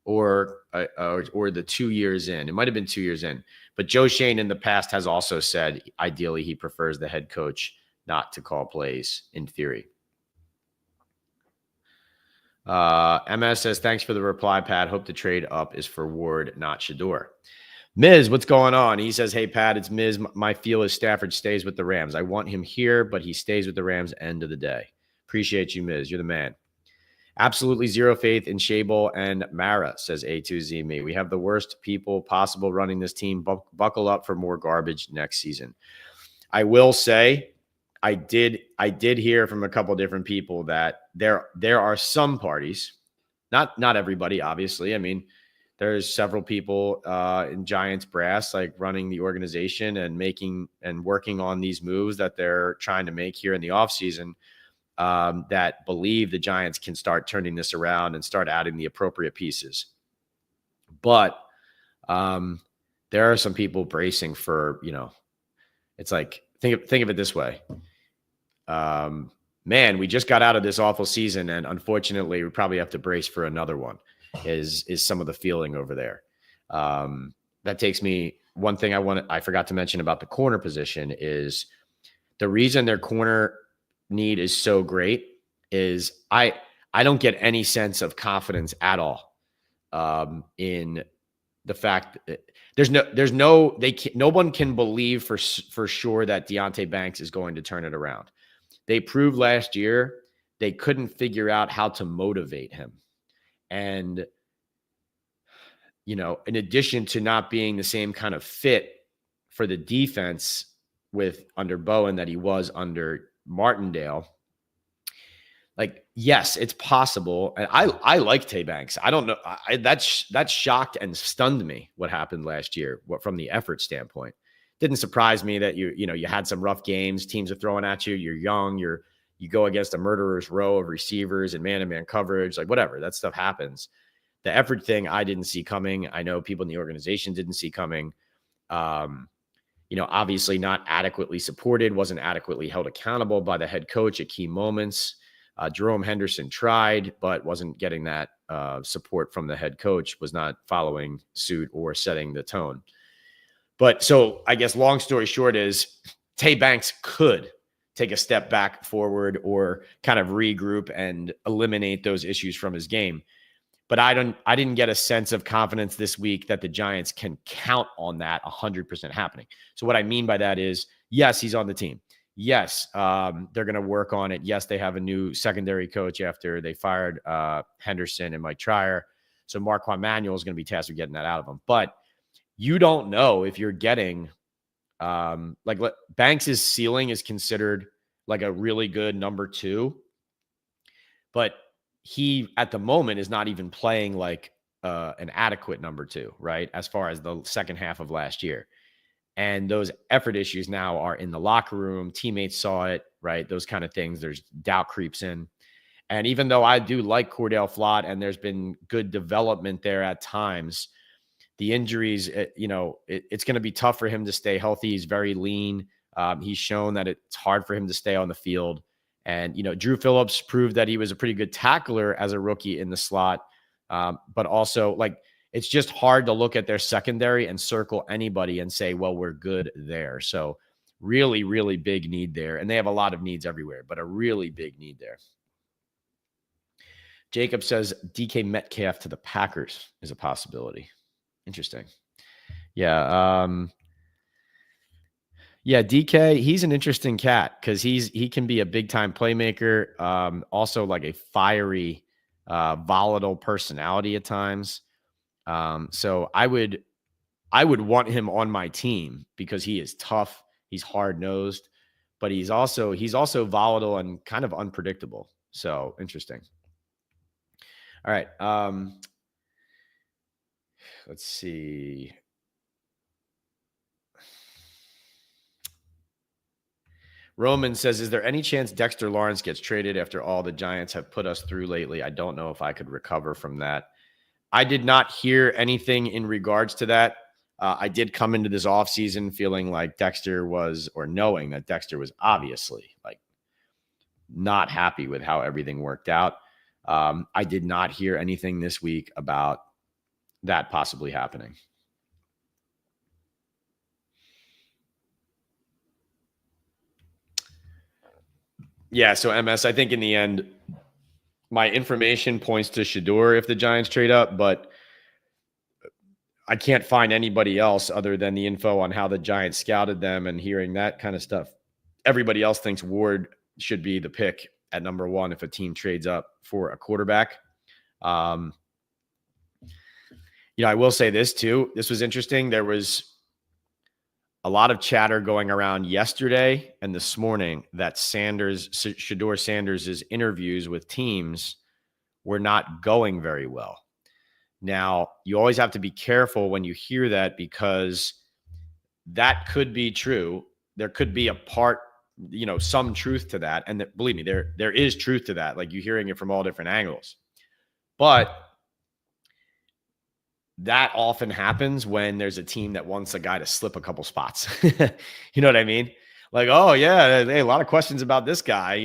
or or the 2 years in. It might have been 2 years in. But Joe Shane in the past has also said ideally he prefers the head coach not to call plays in theory. MS says, thanks for the reply, Pat. Hope the trade up is for Ward, not Shador. Miz, what's going on? He says, hey, Pat, it's Miz. My feel is Stafford stays with the Rams. I want him here, but he stays with the Rams end of the day. Appreciate you, Miz. You're the man. Absolutely zero faith in Shable and Mara, says A2Z me. We have the worst people possible running this team. Buckle up for more garbage next season. I will say, I did hear from a couple different people that there are some parties, not everybody, obviously. I mean, there's several people in Giants brass like running the organization and making and working on these moves that they're trying to make here in the offseason that believe the Giants can start turning this around and start adding the appropriate pieces. But there are some people bracing for, it's like, think of it this way. Man, we just got out of this awful season, and unfortunately, we probably have to brace for another one. Is some of the feeling over there? That takes me. One thing I forgot to mention about the corner position is the reason their corner need is so great is I don't get any sense of confidence at all in the fact that no one can believe for sure that Deonte Banks is going to turn it around. They proved last year they couldn't figure out how to motivate him. And, in addition to not being the same kind of fit for the defense under Bowen that he was under Martindale, like, yes, it's possible. And I like Tay Banks. I don't know. That shocked and stunned me what happened last year from the effort standpoint. Didn't surprise me that you had some rough games. Teams are throwing at you. You're young. You go against a murderer's row of receivers and man-to-man coverage, like whatever. That stuff happens. The effort thing I didn't see coming. I know people in the organization didn't see coming. Obviously not adequately supported, wasn't adequately held accountable by the head coach at key moments. Jerome Henderson tried, but wasn't getting that support from the head coach, was not following suit or setting the tone. But so I guess long story short is Tay Banks could take a step back forward or kind of regroup and eliminate those issues from his game. But I didn't get a sense of confidence this week that the Giants can count on that 100% happening. So what I mean by that is, yes, he's on the team. Yes, they're going to work on it. Yes, they have a new secondary coach after they fired Henderson and Mike Trier. So Marquand Manuel is going to be tasked with getting that out of them. But you don't know if you're getting Banks's ceiling is considered like a really good number 2, but he at the moment is not even playing like an adequate number 2, right? As far as the second half of last year. And those effort issues now are in the locker room. Teammates saw it, right? Those kind of things. There's doubt creeps in. And even though I do like Cordell Flott and there's been good development there at times, the injuries, it's going to be tough for him to stay healthy. He's very lean. He's shown that it's hard for him to stay on the field. And, Drew Phillips proved that he was a pretty good tackler as a rookie in the slot. But also, it's just hard to look at their secondary and circle anybody and say, well, we're good there. So really, really big need there. And they have a lot of needs everywhere, but a really big need there. Jacob says DK Metcalf to the Packers is a possibility. Interesting. Yeah. DK, he's an interesting cat because he can be a big time playmaker. Also like a fiery, volatile personality at times. So I would want him on my team because he is tough. He's hard nosed, but he's also volatile and kind of unpredictable. So interesting. All right. Let's see. Roman says, is there any chance Dexter Lawrence gets traded after all the Giants have put us through lately? I don't know if I could recover from that. I did not hear anything in regards to that. I did come into this offseason feeling like knowing that Dexter was obviously not happy with how everything worked out. I did not hear anything this week about that possibly happening. Yeah, so MS, I think in the end, my information points to Shador if the Giants trade up, but I can't find anybody else other than the info on how the Giants scouted them and hearing that kind of stuff. Everybody else thinks Ward should be the pick at number one if a team trades up for a quarterback. I will say this too. This was interesting. There was a lot of chatter going around yesterday and this morning that Shador Sanders' interviews with teams were not going very well. Now, you always have to be careful when you hear that because that could be true. There could be a part, some truth to that. And believe me, there is truth to that. Like you're hearing it from all different angles. But that often happens when there's a team that wants a guy to slip a couple spots. You know what I mean? Like, oh yeah, a lot of questions about this guy.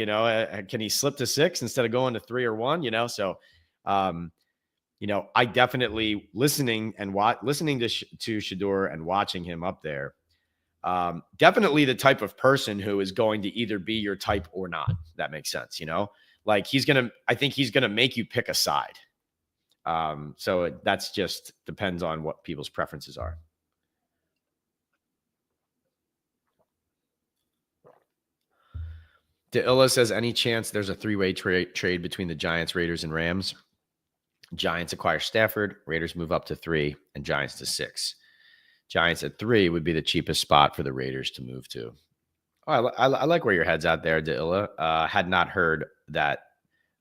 Can he slip to 6 instead of going to 3 or 1? So, I definitely listening to Shador and watching him up there. Definitely the type of person who is going to either be your type or not. That makes sense. Like I think he's gonna make you pick a side. So that's just depends on what people's preferences are. DeIlla says, any chance there's a 3-way trade between the Giants, Raiders, and Rams? Giants acquire Stafford, Raiders move up to 3, and Giants to 6. Giants at 3 would be the cheapest spot for the Raiders to move to. Oh, I like where your head's at there, DeIlla. Had not heard that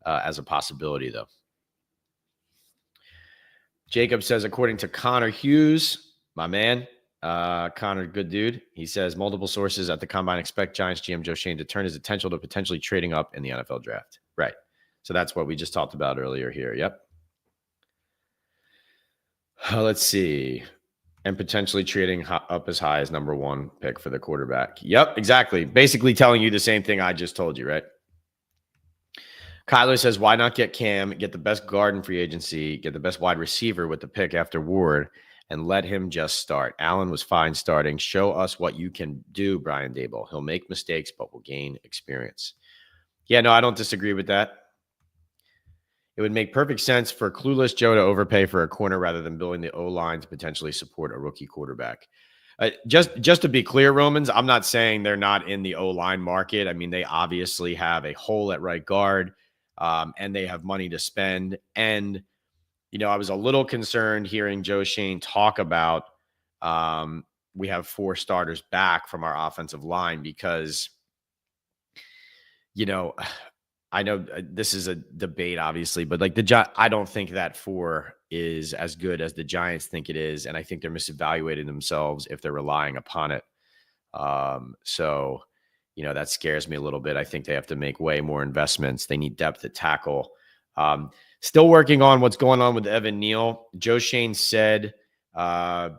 as a possibility, though. Jacob says, according to Connor Hughes, my man, Connor, good dude. He says multiple sources at the Combine expect Giants GM Joe Schoen to turn his attention to potentially trading up in the NFL draft. Right. So that's what we just talked about earlier here. Yep. Let's see. And potentially trading up as high as number 1 pick for the quarterback. Yep, exactly. Basically telling you the same thing I just told you, right? Kyler says, why not get Cam, get the best guard in free agency, get the best wide receiver with the pick after Ward, and let him just start? Allen was fine starting. Show us what you can do, Brian Daboll. He'll make mistakes, but will gain experience. Yeah, no, I don't disagree with that. It would make perfect sense for clueless Joe to overpay for a corner rather than building the O-line to potentially support a rookie quarterback. Just to be clear, Romans, I'm not saying they're not in the O-line market. I mean, they obviously have a hole at right guard. And they have money to spend. And, I was a little concerned hearing Joe Schoen talk about we have 4 starters back from our offensive line because, I know this is a debate, obviously, but like I don't think that 4 is as good as the Giants think it is. And I think they're misevaluating themselves if they're relying upon it. So that scares me a little bit. I think they have to make way more investments. They need depth at tackle. Still working on what's going on with Evan Neal. Joe Schoen said the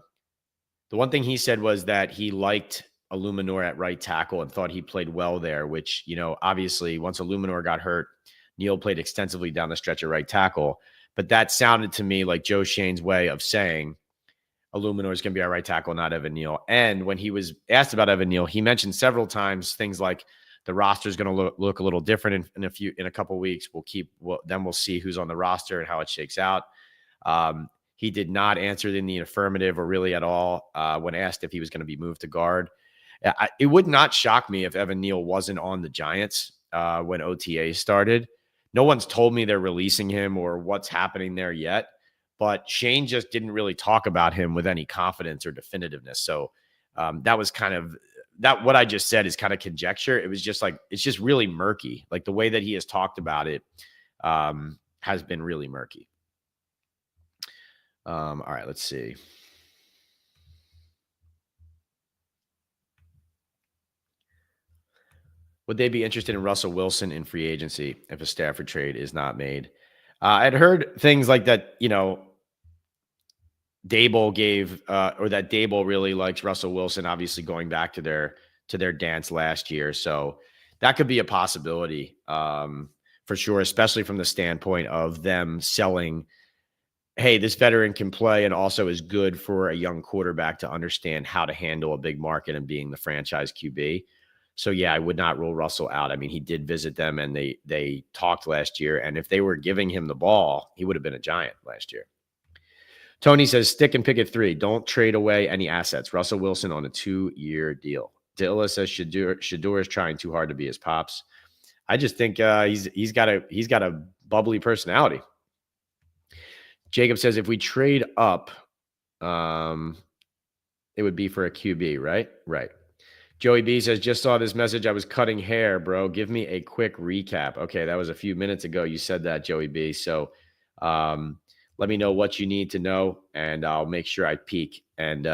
one thing he said was that he liked Illuminor at right tackle and thought he played well there, which, obviously once Illuminor got hurt, Neal played extensively down the stretch at right tackle. But that sounded to me like Joe Schoen's way of saying Illuminor is going to be our right tackle, not Evan Neal. And when he was asked about Evan Neal, he mentioned several times things like the roster is going to look a little different in a couple of weeks. Then we'll see who's on the roster and how it shakes out. He did not answer in the affirmative or really at all when asked if he was going to be moved to guard. It would not shock me if Evan Neal wasn't on the Giants when OTA started. No one's told me they're releasing him or what's happening there yet. But Schoen just didn't really talk about him with any confidence or definitiveness. So that was kind of what I just said is kind of conjecture. It was just like, it's just really murky. Like the way that he has talked about it has been really murky. All right, let's see. Would they be interested in Russell Wilson in free agency if a Stafford trade is not made? I'd heard things like that, Daboll gave, or that Daboll really likes Russell Wilson, obviously going back to their dance last year. So that could be a possibility for sure, especially from the standpoint of them selling hey, this veteran can play and also is good for a young quarterback to understand how to handle a big market and being the franchise QB. So yeah, I would not rule Russell out. I mean, he did visit them and they talked last year. And if they were giving him the ball, he would have been a giant last year. Tony says, stick and pick at 3. Don't trade away any assets. Russell Wilson on a 2-year deal. Dilla says Shador is trying too hard to be his pops. I just think he's got a bubbly personality. Jacob says if we trade up, it would be for a QB, right? Right. Joey B says, just saw this message. I was cutting hair, bro. Give me a quick recap. Okay, that was a few minutes ago. You said that, Joey B. So let me know what you need to know, and I'll make sure I peek and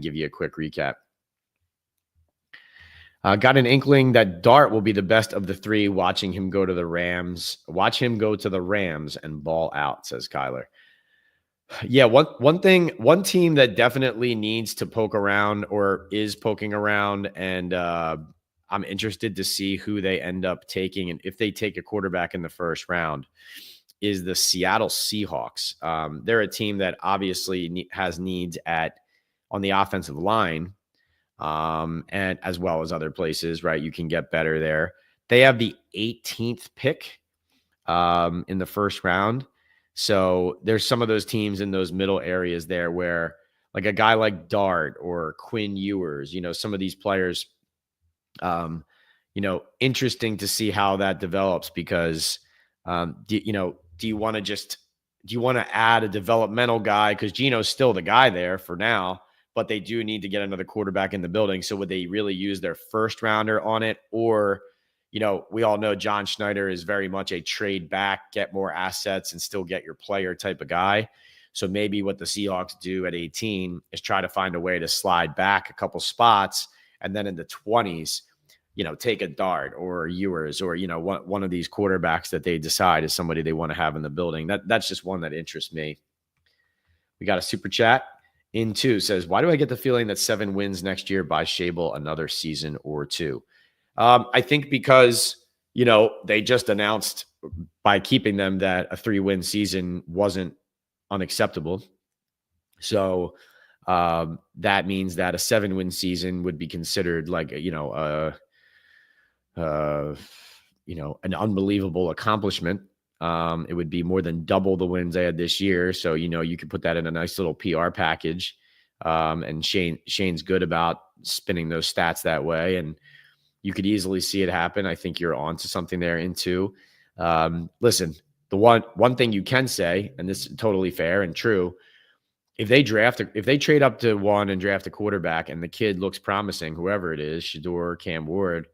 give you a quick recap. Got an inkling that Dart will be the best of the 3. Watching him go to the Rams. Watch him go to the Rams and ball out, says Kyler. Yeah, one team that definitely needs to poke around or is poking around, and I'm interested to see who they end up taking, and if they take a quarterback in the first round, is the Seattle Seahawks. They're a team that obviously has needs on the offensive line, and as well as other places, right? You can get better there. They have the 18th pick in the first round. So there's some of those teams in those middle areas there where like a guy like Dart or Quinn Ewers, some of these players, interesting to see how that develops because, do you want to add a developmental guy? Because Geno's still the guy there for now, but they do need to get another quarterback in the building. So would they really use their first rounder on it? Or, we all know John Schneider is very much a trade back, get more assets and still get your player type of guy. So maybe what the Seahawks do at 18 is try to find a way to slide back a couple spots. And then in the 20s, take a Dart or Ewers or, one of these quarterbacks that they decide is somebody they want to have in the building. That's just one that interests me. We got a super chat. In 2 says, why do I get the feeling that 7 wins next year buys Shable another season or 2? I think because, they just announced by keeping them that a 3-win season wasn't unacceptable. So that means that a 7-win season would be considered like, an unbelievable accomplishment. It would be more than double the wins they had this year. So, you could put that in a nice little PR package. And Shane's good about spinning those stats that way. And you could easily see it happen. I think you're onto something there in 2. Listen, the one thing you can say, and this is totally fair and true, if they trade up to 1 and draft a quarterback and the kid looks promising, whoever it is, Shador, Cam Ward,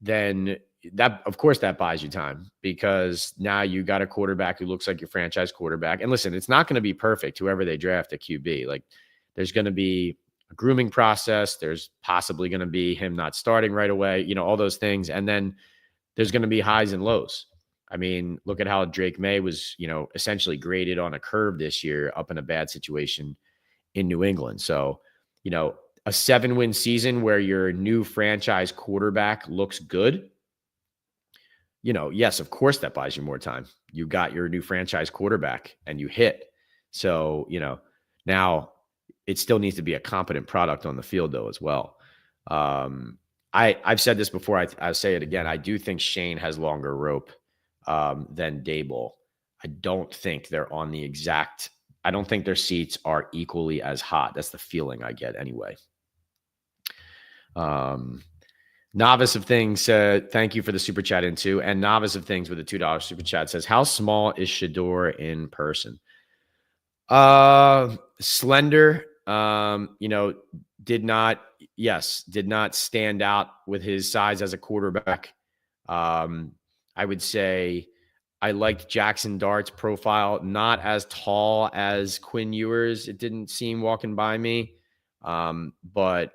then that, of course, that buys you time because now you got a quarterback who looks like your franchise quarterback. And listen, it's not going to be perfect, whoever they draft at QB. Like, there's going to be a grooming process. There's possibly going to be him not starting right away, all those things. And then there's going to be highs and lows. I mean, look at how Drake May was, essentially graded on a curve this year up in a bad situation in New England. So, a 7-win season where your new franchise quarterback looks good, yes, of course that buys you more time. You got your new franchise quarterback and you hit. So, now it still needs to be a competent product on the field though, as well. I've said this before. I'll say it again. I do think Shane has longer rope than Daboll. I don't think they're on the exact, I don't think their seats are equally as hot. That's the feeling I get anyway. Novice of Things said, thank you for the super chat in 2. And Novice of Things with a $2 super chat says, how small is Shador in person? Slender, did not stand out with his size as a quarterback. I would say I liked Jackson Dart's profile, not as tall as Quinn Ewers. It didn't seem walking by me. But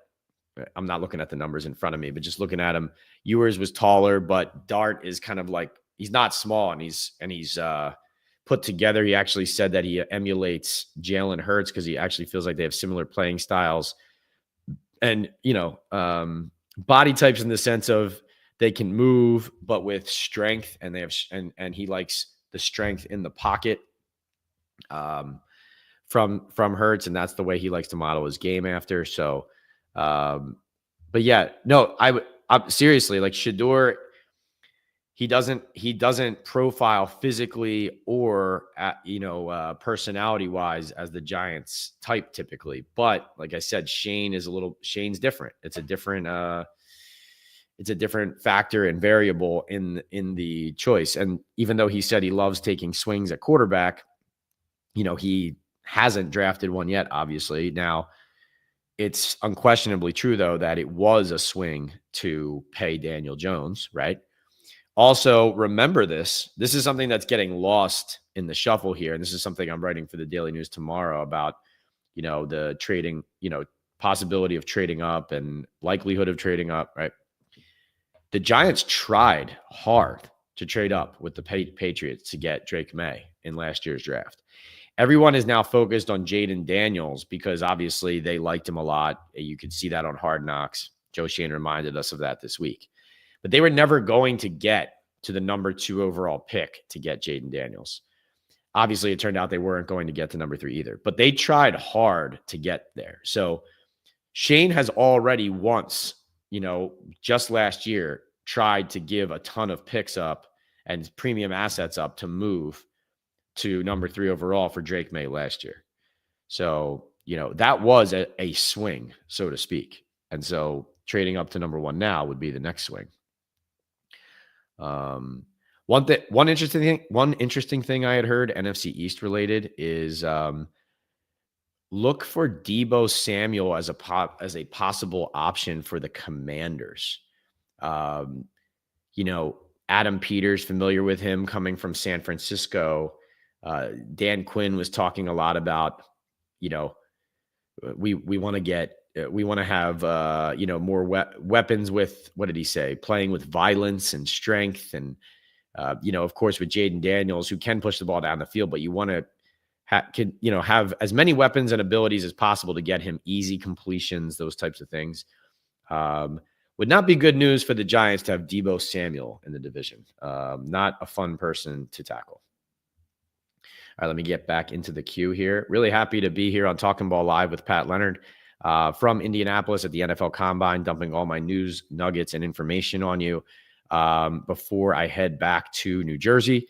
I'm not looking at the numbers in front of me, but just looking at him, Ewers was taller, but Dart is kind of like, he's not small and he's put together. He actually said that he emulates Jalen Hurts because he actually feels like they have similar playing styles and, body types in the sense of they can move, but with strength, and they have, and he likes the strength in the pocket. from Hurts, and that's the way he likes to model his game after. So, but yeah, no, I'm seriously, like Shador, he doesn't profile physically or personality wise as the Giants type typically. But like I said, Shane's different. It's a different factor and variable in the choice. And even though he said he loves taking swings at quarterback, he hasn't drafted one yet, obviously. Now, it's unquestionably true, though, that it was a swing to pay Daniel Jones, right? Also, remember this. This is something that's getting lost in the shuffle here. And this is something I'm writing for the Daily News tomorrow about, the trading, possibility of trading up and likelihood of trading up, right? The Giants tried hard to trade up with the Patriots to get Drake May in last year's draft. Everyone is now focused on Jaden Daniels because obviously they liked him a lot. You could see that on Hard Knocks. Joe Shane reminded us of that this week. But they were never going to get to the number 2 overall pick to get Jaden Daniels. Obviously, it turned out they weren't going to get to number 3 either. But they tried hard to get there. So Shane has already once, just last year, tried to give a ton of picks up and premium assets up to move to number 3 overall for Drake May last year. So, that was a swing, so to speak. And so trading up to number 1 now would be the next swing. One interesting thing I had heard NFC East related is look for Deebo Samuel as a possible option for the Commanders. Adam Peters, familiar with him coming from San Francisco. Dan Quinn was talking a lot about, we want to have, more weapons with, what did he say? Playing with violence and strength. And, of course, with Jaden Daniels, who can push the ball down the field, but you want to have as many weapons and abilities as possible to get him easy completions, those types of things. Would not be good news for the Giants to have Deebo Samuel in the division. Not a fun person to tackle. All right, let me get back into the queue here. Really happy to be here on Talkin Ball Live with Pat Leonard from Indianapolis at the NFL Combine, dumping all my news, nuggets, and information on you before I head back to New Jersey.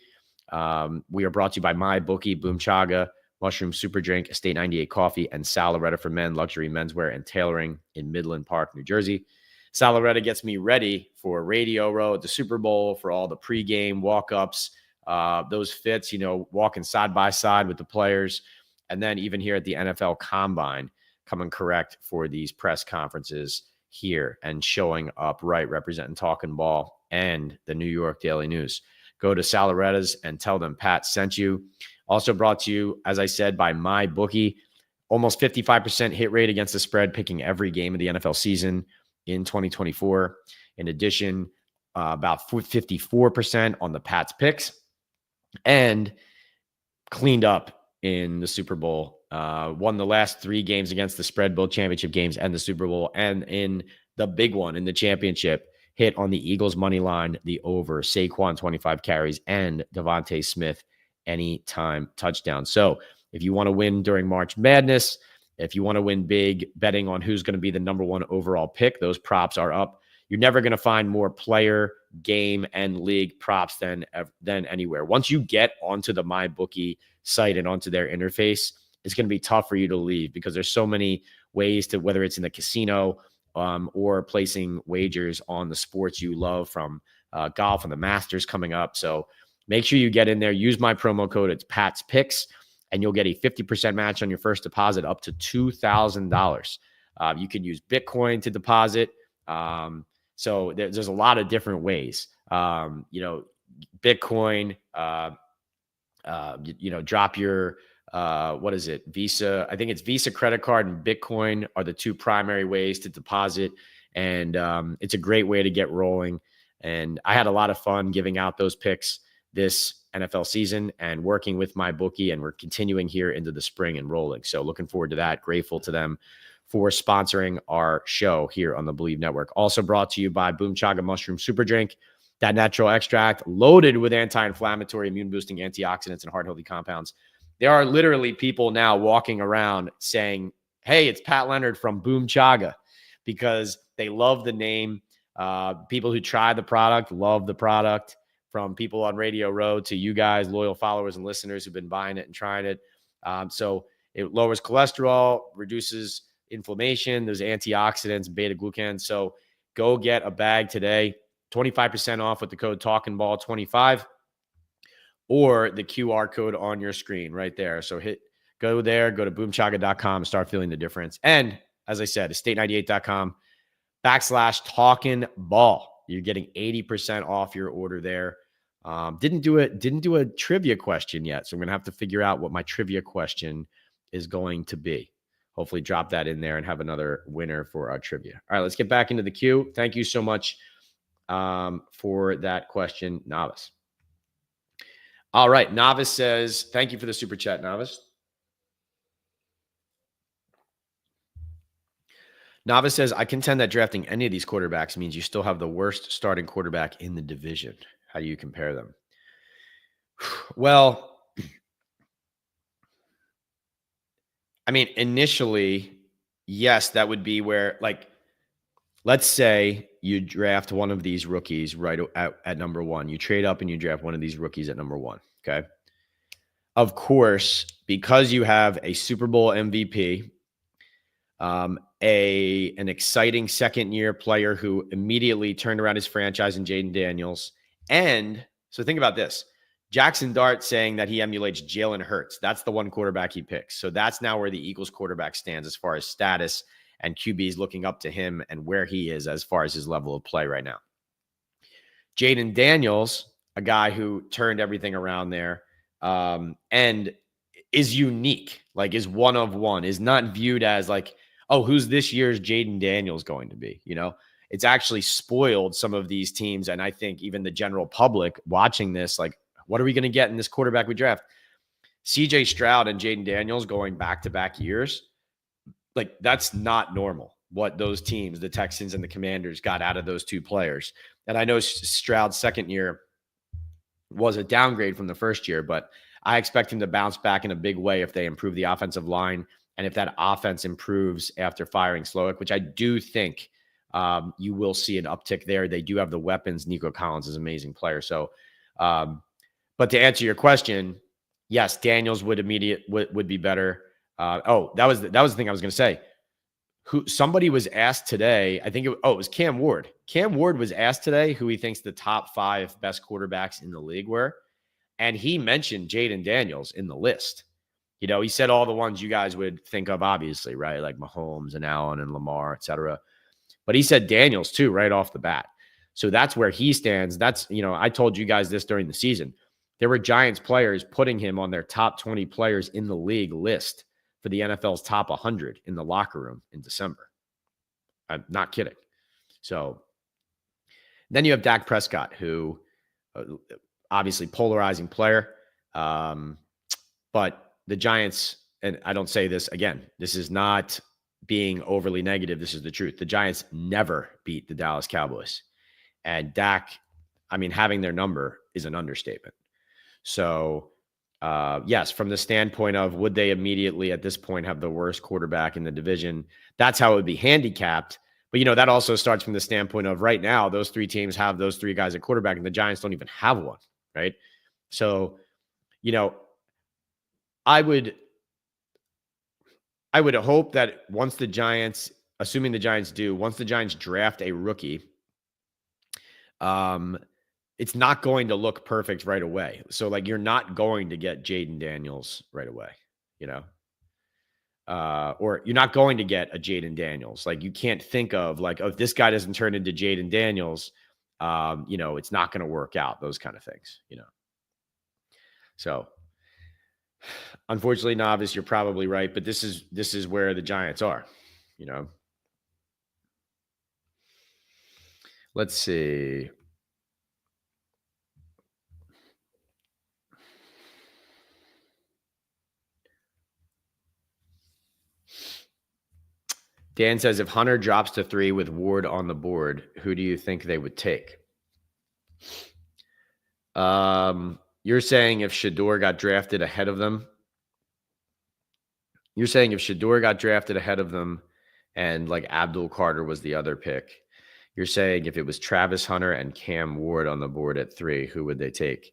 We are brought to you by MyBookie, Boom Chaga, Mushroom Super Drink, Estate 98 Coffee, and Salaretta for Men, luxury menswear and tailoring in Midland Park, New Jersey. Salaretta gets me ready for Radio Row at the Super Bowl, for all the pregame walk-ups, those fits, walking side by side with the players. And then even here at the NFL Combine, coming correct for these press conferences here and showing up right, representing Talkin Ball and the New York Daily News. Go to Salaretta's and tell them Pat sent you. Also brought to you, as I said, by MyBookie. Almost 55% hit rate against the spread, picking every game of the NFL season in 2024. In addition, about 54% on the Pats picks, and cleaned up in the Super Bowl. Won the last 3 games against the spread, both championship games and the Super Bowl. And in the big one, in the championship, hit on the Eagles money line, the over, Saquon 25 carries, and Devontae Smith anytime touchdown. So if you want to win during March Madness, if you want to win big, betting on who's going to be the number 1 overall pick, those props are up. You're never going to find more player, game, and league props than anywhere. Once you get onto the MyBookie site and onto their interface, it's going to be tough for you to leave because there's so many ways to, whether it's in the casino or placing wagers on the sports you love, from golf and the Masters coming up. So make sure you get in there. Use my promo code. It's Pat's Picks, and you'll get a 50% match on your first deposit up to $2,000. You can use Bitcoin to deposit. So there's a lot of different ways. Bitcoin, drop your, what is it? Visa. I think it's Visa credit card and Bitcoin are the 2 primary ways to deposit. And it's a great way to get rolling. And I had a lot of fun giving out those picks this NFL season and working with MyBookie, and we're continuing here into the spring and rolling. So looking forward to that. Grateful to them for sponsoring our show here on the Believe Network. Also brought to you by Boom Chaga Mushroom Super Drink, that natural extract loaded with anti-inflammatory, immune-boosting antioxidants and heart-healthy compounds. There are literally people now walking around saying, hey, it's Pat Leonard from Boom Chaga, because they love the name. People who try the product love the product, from people on Radio Row to you guys, loyal followers and listeners who've been buying it and trying it. So it lowers cholesterol, reduces inflammation. There's antioxidants, beta glucan. So go get a bag today. 25% off with the code Talkin Ball 25, or the QR code on your screen right there. So go there, go to boomchaga.com and start feeling the difference. And as I said, estate98.com/Talkin Ball. You're getting 80% off your order there. Didn't do a trivia question yet, so I'm going to have to figure out what my trivia question is going to be. Hopefully drop that in there and have another winner for our trivia. All right, let's get back into the queue. Thank you so much for that question, Novice. All right, Novice says, thank you for the super chat, Novice. Novice says, I contend that drafting any of these quarterbacks means you still have the worst starting quarterback in the division. How do you compare them? Well, I mean, initially, yes, that would be where, like, let's say you draft one of these rookies right at number one. You trade up and you draft one of these rookies at number one, okay? Of course, because you have a Super Bowl MVP, an exciting second-year player who immediately turned around his franchise in Jaden Daniels. And so think about this. Jackson Dart saying that he emulates Jalen Hurts. That's the one quarterback he picks. So that's now where the Eagles quarterback stands as far as status, and QB's looking up to him and where he is as far as his level of play right now. Jaden Daniels, a guy who turned everything around there, and is unique, like is one of one, is not viewed as like, oh, who's this year's Jaden Daniels going to be? You know, it's actually spoiled some of these teams. And I think even the general public watching this, like, what are we going to get in this quarterback we draft? CJ Stroud and Jaden Daniels going back-to-back years, like that's not normal. What those teams, the Texans and the Commanders, got out of those two players. And I know Stroud's second year was a downgrade from the first year, but I expect him to bounce back in a big way if they improve the offensive line and if that offense improves after firing Slowick, which I do think you will see an uptick there. They do have the weapons. Nico Collins is an amazing player. So, but to answer your question, yes, Daniels would be better. That was the thing I was going to say. Somebody was asked today, I think it was Cam Ward. Cam Ward was asked today who he thinks the top 5 best quarterbacks in the league were. And he mentioned Jaden Daniels in the list. You know, he said all the ones you guys would think of, obviously, right? Like Mahomes and Allen and Lamar, et cetera. But he said Daniels too, right off the bat. So that's where he stands. That's, you know, I told you guys this during the season. There were Giants players putting him on their top 20 players in the league list for the NFL's top 100 in the locker room in December. I'm not kidding. So then you have Dak Prescott, who obviously polarizing player. But the Giants, and I don't say this again, this is not being overly negative. This is the truth. The Giants never beat the Dallas Cowboys. And Dak, I mean, having their number is an understatement. So, yes, from the standpoint of would they immediately at this point have the worst quarterback in the division, that's how it would be handicapped. But, you know, that also starts from the standpoint of right now, those 3 teams have those 3 guys at quarterback, and the Giants don't even have one, right? So, you know, I would hope that once the Giants, assuming the Giants do, once the Giants draft a rookie, it's not going to look perfect right away. So, like, you're not going to get Jaden Daniels right away, you know, or you're not going to get a Jaden Daniels. Like, you can't think of like, oh, if this guy doesn't turn into Jaden Daniels, you know, it's not going to work out. Those kind of things, you know. So, unfortunately, Novice, you're probably right, but this is where the Giants are, you know. Let's see. Dan says, if Hunter drops to 3 with Ward on the board, who do you think they would take? You're saying if Shador got drafted ahead of them? You're saying if Shador got drafted ahead of them and like Abdul Carter was the other pick, you're saying if it was Travis Hunter and Cam Ward on the board at 3, who would they take?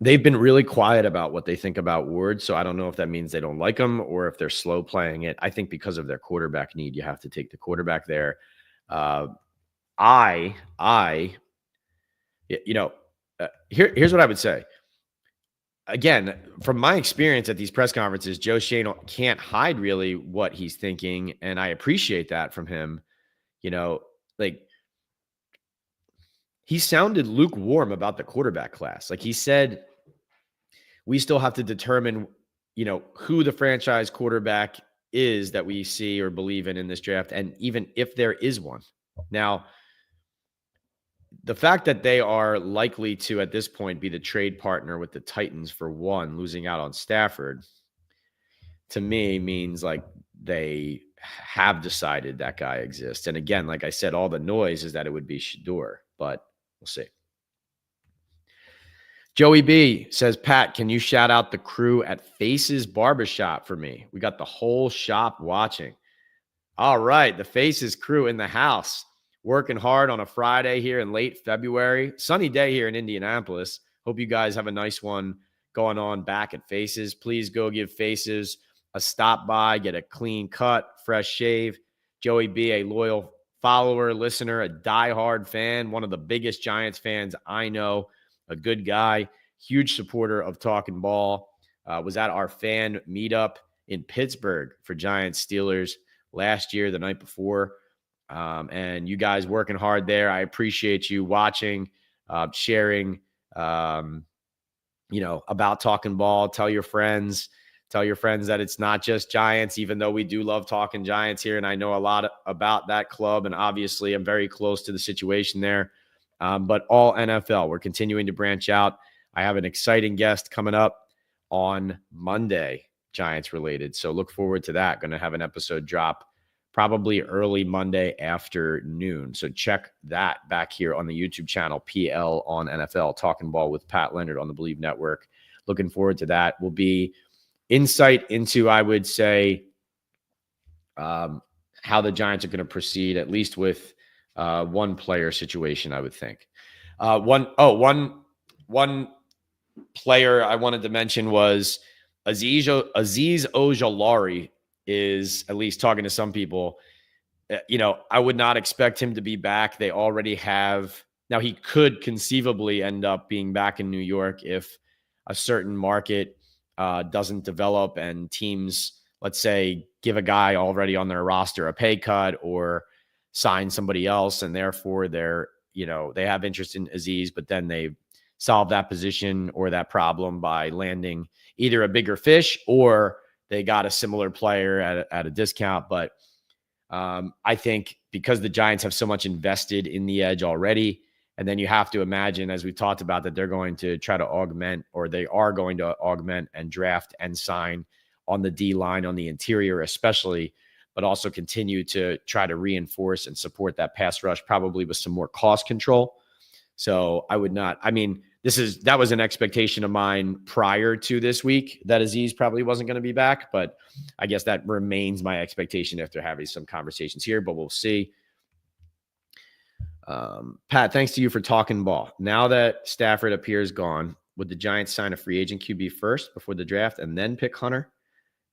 They've been really quiet about what they think about Ward, so I don't know if that means they don't like him or if they're slow playing it. I think because of their quarterback need, you have to take the quarterback there. Here's what I would say. Again, from my experience at these press conferences, Joe Schoen can't hide really what he's thinking, and I appreciate that from him. Like he sounded lukewarm about the quarterback class. Like he said, we still have to determine, who the franchise quarterback is that we see or believe in this draft, and even if there is one. Now, the fact that they are likely to, at this point, be the trade partner with the Titans for one, losing out on Stafford, to me means like they have decided that guy exists. And again, like I said, all the noise is that it would be Shador, but we'll see. Joey B says, Pat, can you shout out the crew at Faces Barbershop for me? We got the whole shop watching. All right, the Faces crew in the house, working hard on a Friday here in late February. Sunny day here in Indianapolis. Hope you guys have a nice one going on back at Faces. Please go give Faces a stop by, get a clean cut, fresh shave. Joey B, a loyal follower, listener, a diehard fan, one of the biggest Giants fans I know, a good guy, huge supporter of Talkin Ball, was at our fan meetup in Pittsburgh for Giants Steelers last year, the night before. And you guys working hard there. I appreciate you watching, sharing, about Talkin Ball. Tell your friends that it's not just Giants, even though we do love talking Giants here. And I know a lot about that club. And obviously I'm very close to the situation there. But all NFL, we're continuing to branch out. I have an exciting guest coming up on Monday, Giants related. So look forward to that. Going to have an episode drop probably early Monday afternoon. So check that back here on the YouTube channel, PL on NFL, Talkin Ball with Pat Leonard on the Believe Network. Looking forward to that. Will be insight into, I would say, how the Giants are going to proceed, at least with one player situation, I would think. One player I wanted to mention was Azeez Ojulari is, at least talking to some people, I would not expect him to be back. They already have. Now, he could conceivably end up being back in New York if a certain market doesn't develop and teams, let's say, give a guy already on their roster a pay cut or sign somebody else, and therefore they have interest in Azeez, but then they solve that position or that problem by landing either a bigger fish or they got a similar player at a discount. But I think because the Giants have so much invested in the edge already, and then you have to imagine, as we've talked about, that they're going to try to augment, or they are going to augment and draft and sign on the D line, on the interior especially, but also continue to try to reinforce and support that pass rush, probably with some more cost control. So that was an expectation of mine prior to this week, that Azeez probably wasn't going to be back, but I guess that remains my expectation after having some conversations here, but we'll see. Pat, thanks to you for Talkin Ball. Now that Stafford appears gone, would the Giants sign a free agent QB first before the draft and then pick Hunter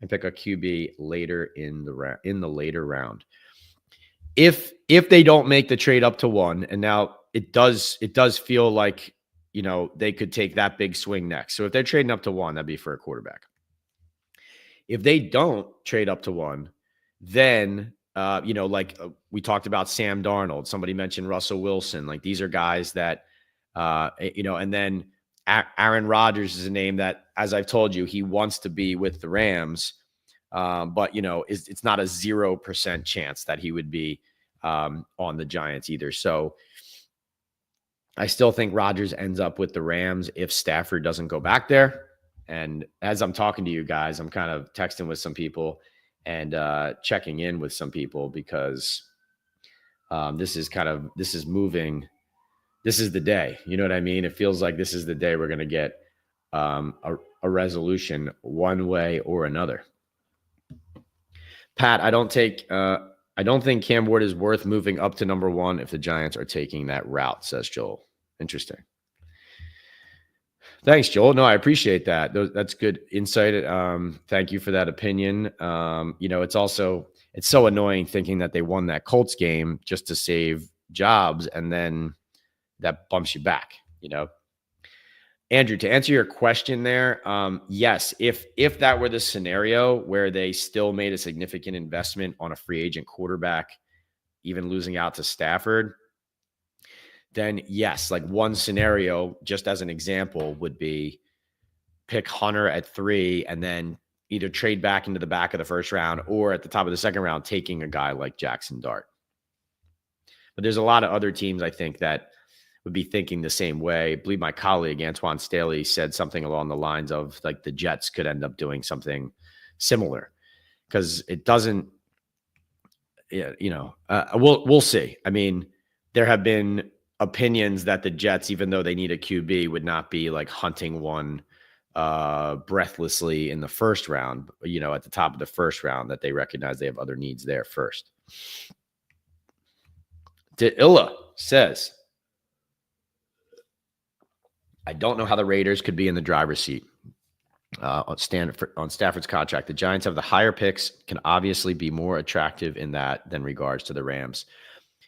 and pick a QB later in the later round? If they don't make the trade up to 1, and now it does feel like, they could take that big swing next. So if they're trading up to 1, that'd be for a quarterback. If they don't trade up to 1, then, we talked about Sam Darnold. Somebody mentioned Russell Wilson. Like, these are guys that, and then Aaron Rodgers is a name that, as I've told you, he wants to be with the Rams. But, it's not a 0% chance that he would be on the Giants either. So I still think Rodgers ends up with the Rams if Stafford doesn't go back there. And as I'm talking to you guys, I'm kind of texting with some people and checking in with some people because this is moving. This is the day. You know what I mean? It feels like this is the day we're going to get a resolution one way or another. Pat, I don't think Cam Ward is worth moving up to number 1 if the Giants are taking that route, says Joel. Interesting. Thanks, Joel. No, I appreciate that. That's good insight. Thank you for that opinion. It's so annoying thinking that they won that Colts game just to save jobs, and then that bumps you back, Andrew, to answer your question there, yes, if that were the scenario where they still made a significant investment on a free agent quarterback, even losing out to Stafford, then yes, like one scenario, just as an example, would be pick Hunter at 3 and then either trade back into the back of the first round or at the top of the second round, taking a guy like Jackson Dart. But there's a lot of other teams, I think, that would be thinking the same way. I believe my colleague Antoine Staley said something along the lines of like the Jets could end up doing something similar, because it doesn't, we'll see. I mean, there have been opinions that the Jets, even though they need a QB, would not be like hunting one breathlessly in the first round, at the top of the first round, that they recognize they have other needs there first. Illa says, I don't know how the Raiders could be in the driver's seat on Stafford's contract. The Giants have the higher picks, can obviously be more attractive in that than regards to the Rams.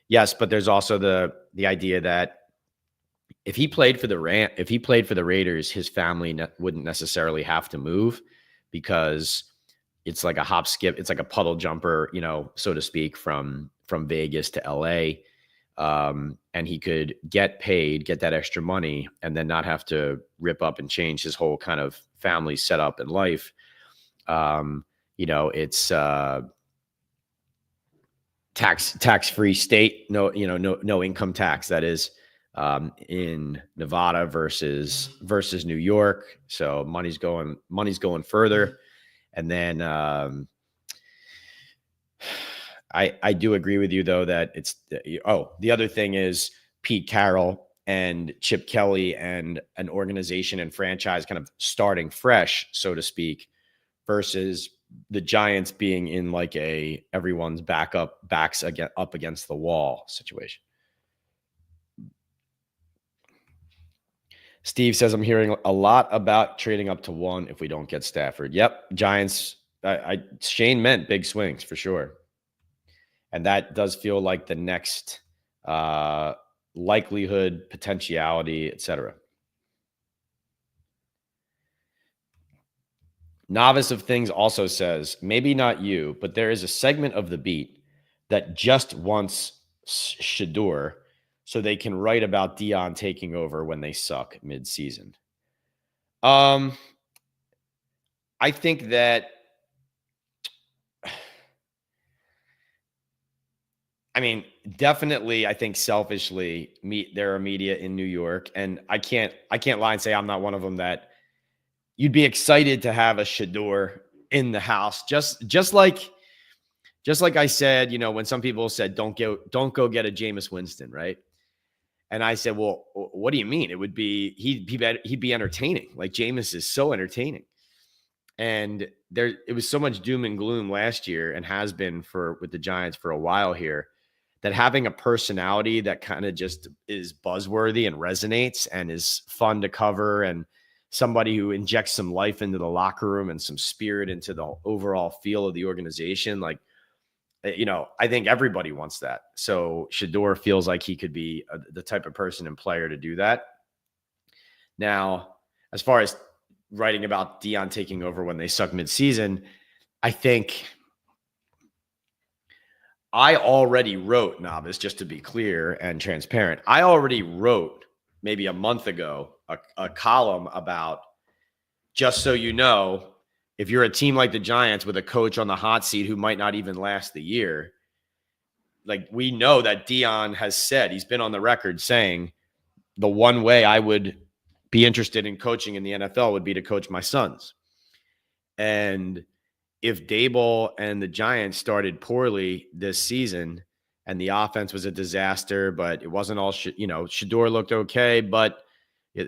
Yes, but there's also the idea that if he played for the Raiders, his family wouldn't necessarily have to move, because it's like a hop skip, it's like a puddle jumper, so to speak, from Vegas to LA. And he could get that extra money, and then not have to rip up and change his whole kind of family setup in life. It's tax-free state, no income tax, that is, in Nevada versus New York. So money's going further. And then, I do agree with you, though, that it's the other thing is Pete Carroll and Chip Kelly and an organization and franchise kind of starting fresh, so to speak, versus the Giants being in like everyone's backs up against the wall situation. Steve says, I'm hearing a lot about trading up to 1 if we don't get Stafford. Yep. Giants, Shane meant big swings for sure. And that does feel like the next likelihood, potentiality, etc. Novice of Things also says, maybe not you, but there is a segment of the beat that just wants Shador so they can write about Dion taking over when they suck mid-season. I think that, definitely, I think selfishly, there are media in New York, and I can't lie and say I'm not one of them, that you'd be excited to have a Shador in the house. Just like I said, when some people said, don't go get a Jameis Winston, right? And I said, well, what do you mean? It would be, he'd be entertaining. Like, Jameis is so entertaining. And it was so much doom and gloom last year, and has been with the Giants for a while here, that having a personality that kind of just is buzzworthy and resonates and is fun to cover, and somebody who injects some life into the locker room and some spirit into the overall feel of the organization, like, I think everybody wants that. So Shador feels like he could be the type of person and player to do that. Now, as far as writing about Dion taking over when they suck midseason, I think I already wrote, Novice, just to be clear and transparent, I already wrote maybe a month ago a column about, just so you know, if you're a team like the Giants with a coach on the hot seat who might not even last the year, like, we know that Dion has said, he's been on the record saying, the one way I would be interested in coaching in the NFL would be to coach my sons. And if Daboll and the Giants started poorly this season and the offense was a disaster, but it wasn't all, Shador looked okay, but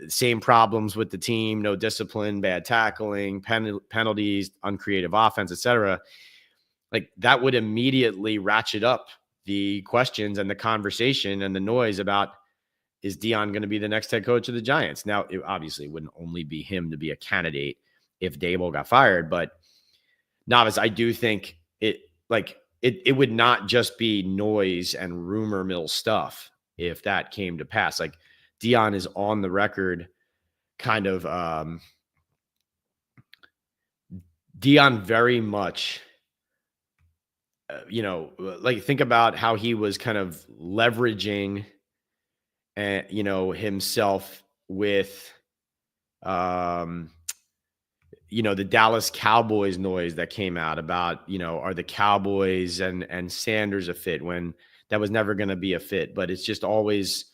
Same problems with the team, no discipline, bad tackling, penalties, uncreative offense, etc. Like that would immediately ratchet up the questions and the conversation and the noise about, is Dion going to be the next head coach of the Giants? Now, it obviously wouldn't only be him to be a candidate if Dable got fired, but Navas, I do think it would not just be noise and rumor mill stuff if that came to pass. Like Dion is on the record kind of Dion very much like think about how he was kind of leveraging himself with the Dallas Cowboys noise that came out about, are the Cowboys and Sanders a fit, when that was never going to be a fit. But it's just always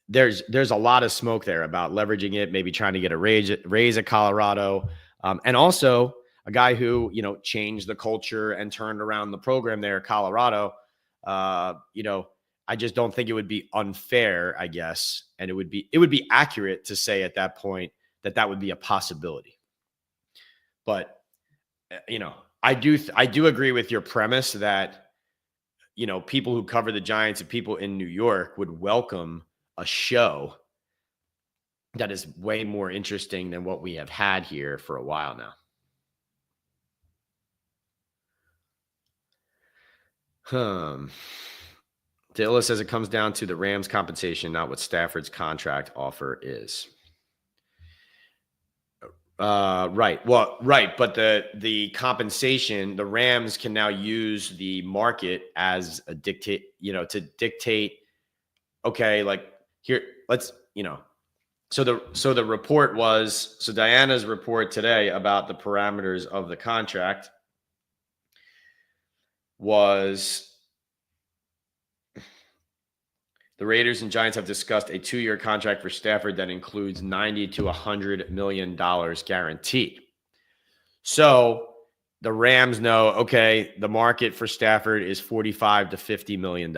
there's a lot of smoke there about leveraging it, maybe trying to get a raise at Colorado. And also a guy who, changed the culture and turned around the program there at Colorado. I just don't think it would be unfair, I guess. And it would be accurate to say at that point that would be a possibility. But, I do agree with your premise that, people who cover the Giants and people in New York would welcome a show that is way more interesting than what we have had here for a while now. Dilla says it comes down to the Rams' compensation, not what Stafford's contract offer is. Right. Well, right. But the compensation, the Rams can now use the market as a to dictate, okay, like here, let's, so the report was, so Diana's report today about the parameters of the contract was, the Raiders and Giants have discussed a 2-year contract for Stafford that includes $90 to $100 million guaranteed. So the Rams know, okay, the market for Stafford is $45 to $50 million.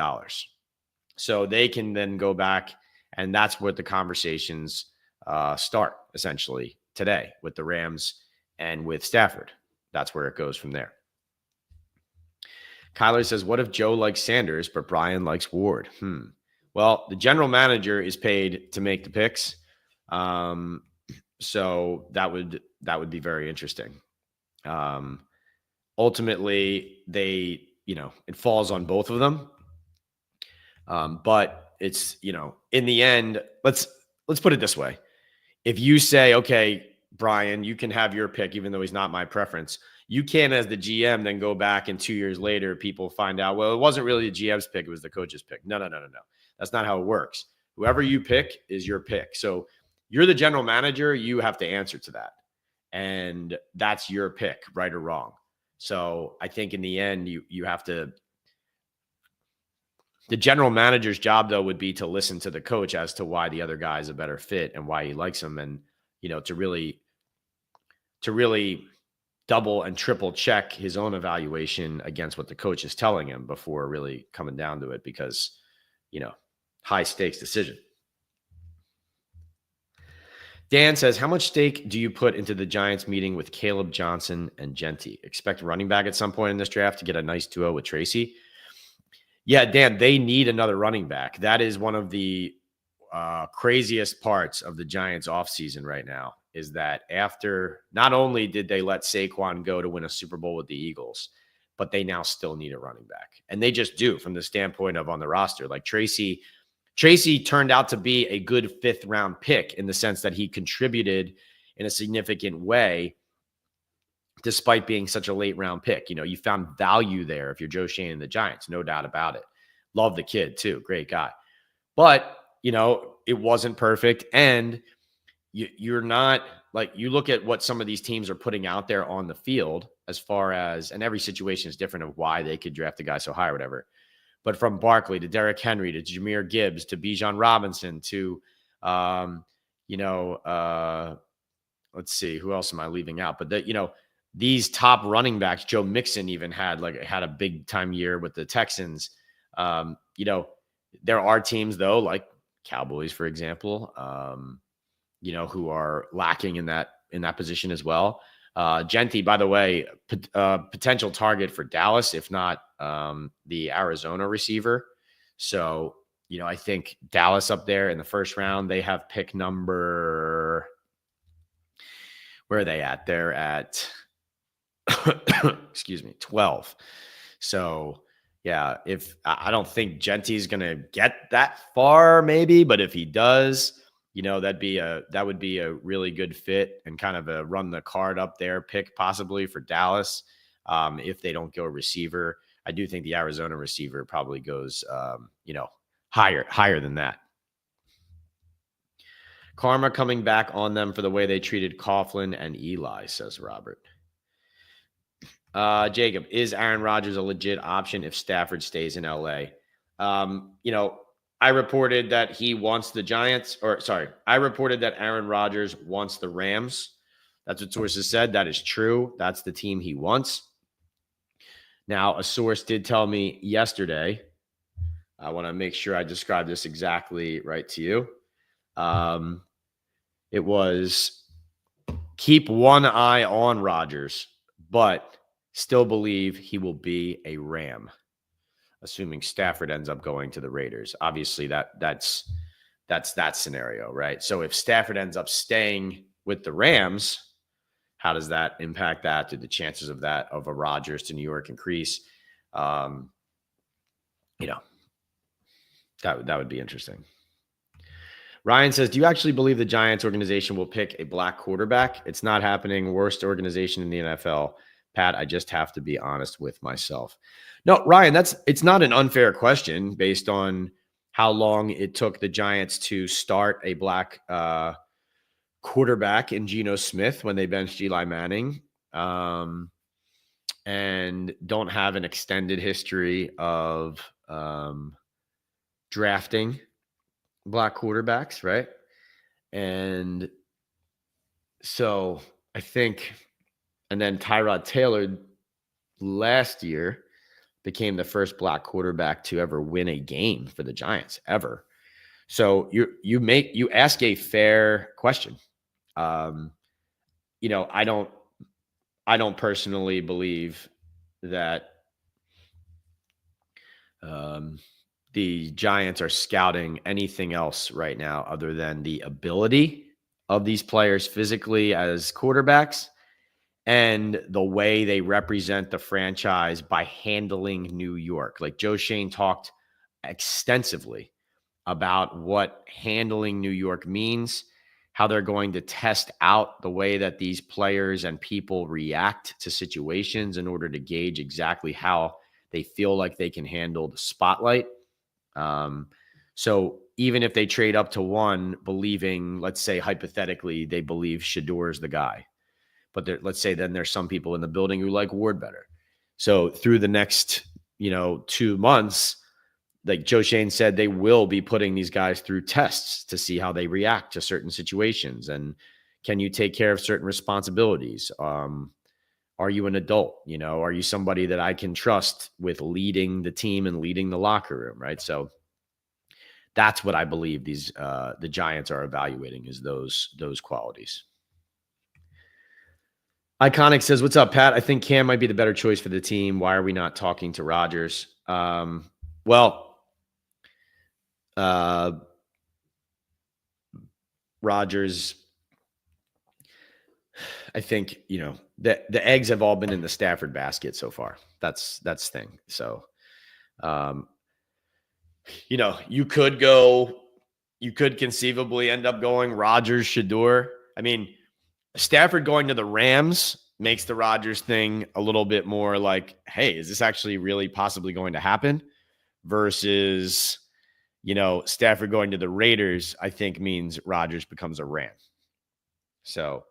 So they can then go back, and that's what the conversations start essentially today with the Rams and with Stafford. That's where it goes from there. Kyler says, what if Joe likes Sanders, but Brian likes Ward? Well, the general manager is paid to make the picks. So that would be very interesting. Ultimately, it falls on both of them. But it's, in the end, let's put it this way. If you say, okay, Brian, you can have your pick, even though he's not my preference, you can, as the GM, then go back and 2 years later, people find out, well, it wasn't really the GM's pick. It was the coach's pick. No. That's not how it works. Whoever you pick is your pick. So you're the general manager. You have to answer to that. And that's your pick, right or wrong. So I think in the end, you have to, the general manager's job, though, would be to listen to the coach as to why the other guy is a better fit and why he likes him. And, to really double and triple check his own evaluation against what the coach is telling him before really coming down to it, because, high stakes decision. Dan says, how much stake do you put into the Giants meeting with Caleb Johnson and Genty? Expect running back at some point in this draft to get a nice duo with Tracy? Yeah, Dan, they need another running back. That is one of the craziest parts of the Giants offseason right now, is that after not only did they let Saquon go to win a Super Bowl with the Eagles, but they now still need a running back. And they just do, from the standpoint of on the roster. Like Tracy turned out to be a good 5th round pick in the sense that he contributed in a significant way, despite being such a late round pick. You found value there if you're Joe Schoen and the Giants, no doubt about it. Love the kid too. Great guy. But, it wasn't perfect. And you're not, like, you look at what some of these teams are putting out there on the field as far as, and every situation is different of why they could draft a guy so high or whatever. But from Barkley to Derrick Henry to Jahmyr Gibbs to Bijan Robinson to, let's see, who else am I leaving out? But these top running backs, Joe Mixon even had a big time year with the Texans. There are teams though, like Cowboys, for example, who are lacking in that position as well. Genti, by the way, potential target for Dallas, if not the Arizona receiver. So, I think Dallas up there in the first round, they have pick number. Where are they at? They're at, excuse me, 12. So, yeah, if I don't think Genti's going to get that far, maybe, but if he does, that would be a really good fit and kind of a run the card up there pick possibly for Dallas. If they don't go receiver, I do think the Arizona receiver probably goes, higher than that. Karma coming back on them for the way they treated Coughlin and Eli, says Robert. Jacob, is Aaron Rodgers a legit option if Stafford stays in LA? I reported that he wants the Giants, I reported that Aaron Rodgers wants the Rams. That's what sources said. That is true. That's the team he wants. Now, a source did tell me yesterday, I want to make sure I describe this exactly right to you. It was keep one eye on Rodgers, but still believe he will be a Ram, assuming Stafford ends up going to the Raiders. Obviously, that's that scenario, right? So if Stafford ends up staying with the Rams, how does that impact that? Do the chances of a Rodgers to New York increase? That would be interesting. Ryan says, do you actually believe the Giants organization will pick a black quarterback? It's not happening. Worst organization in the NFL. Pat, I just have to be honest with myself. No, Ryan, it's not an unfair question based on how long it took the Giants to start a black quarterback in Geno Smith when they benched Eli Manning, and don't have an extended history of drafting black quarterbacks, right? And so I think, and then Tyrod Taylor last year became the first black quarterback to ever win a game for the Giants ever. So you ask a fair question. I don't personally believe that the Giants are scouting anything else right now other than the ability of these players physically as quarterbacks and the way they represent the franchise by handling New York. Like Joe Shane talked extensively about what handling New York means, how they're going to test out the way that these players and people react to situations in order to gauge exactly how they feel like they can handle the spotlight. So even if they trade up to one, believing, let's say hypothetically, they believe Shador's the guy, but let's say then there's some people in the building who like Ward better. So through the next, 2 months, like Joe Shane said, they will be putting these guys through tests to see how they react to certain situations. And can you take care of certain responsibilities? Are you an adult? Are you somebody that I can trust with leading the team and leading the locker room? Right. So that's what I believe the Giants are evaluating is those qualities. Iconic says, what's up, Pat? I think Cam might be the better choice for the team. Why are we not talking to Rodgers? Rodgers, I think, the eggs have all been in the Stafford basket so far. That's the thing. So, you could conceivably end up going Rodgers, Shador. I mean, Stafford going to the Rams makes the Rodgers thing a little bit more like, hey, is this actually really possibly going to happen? Versus, Stafford going to the Raiders, I think means Rodgers becomes a Ram. So,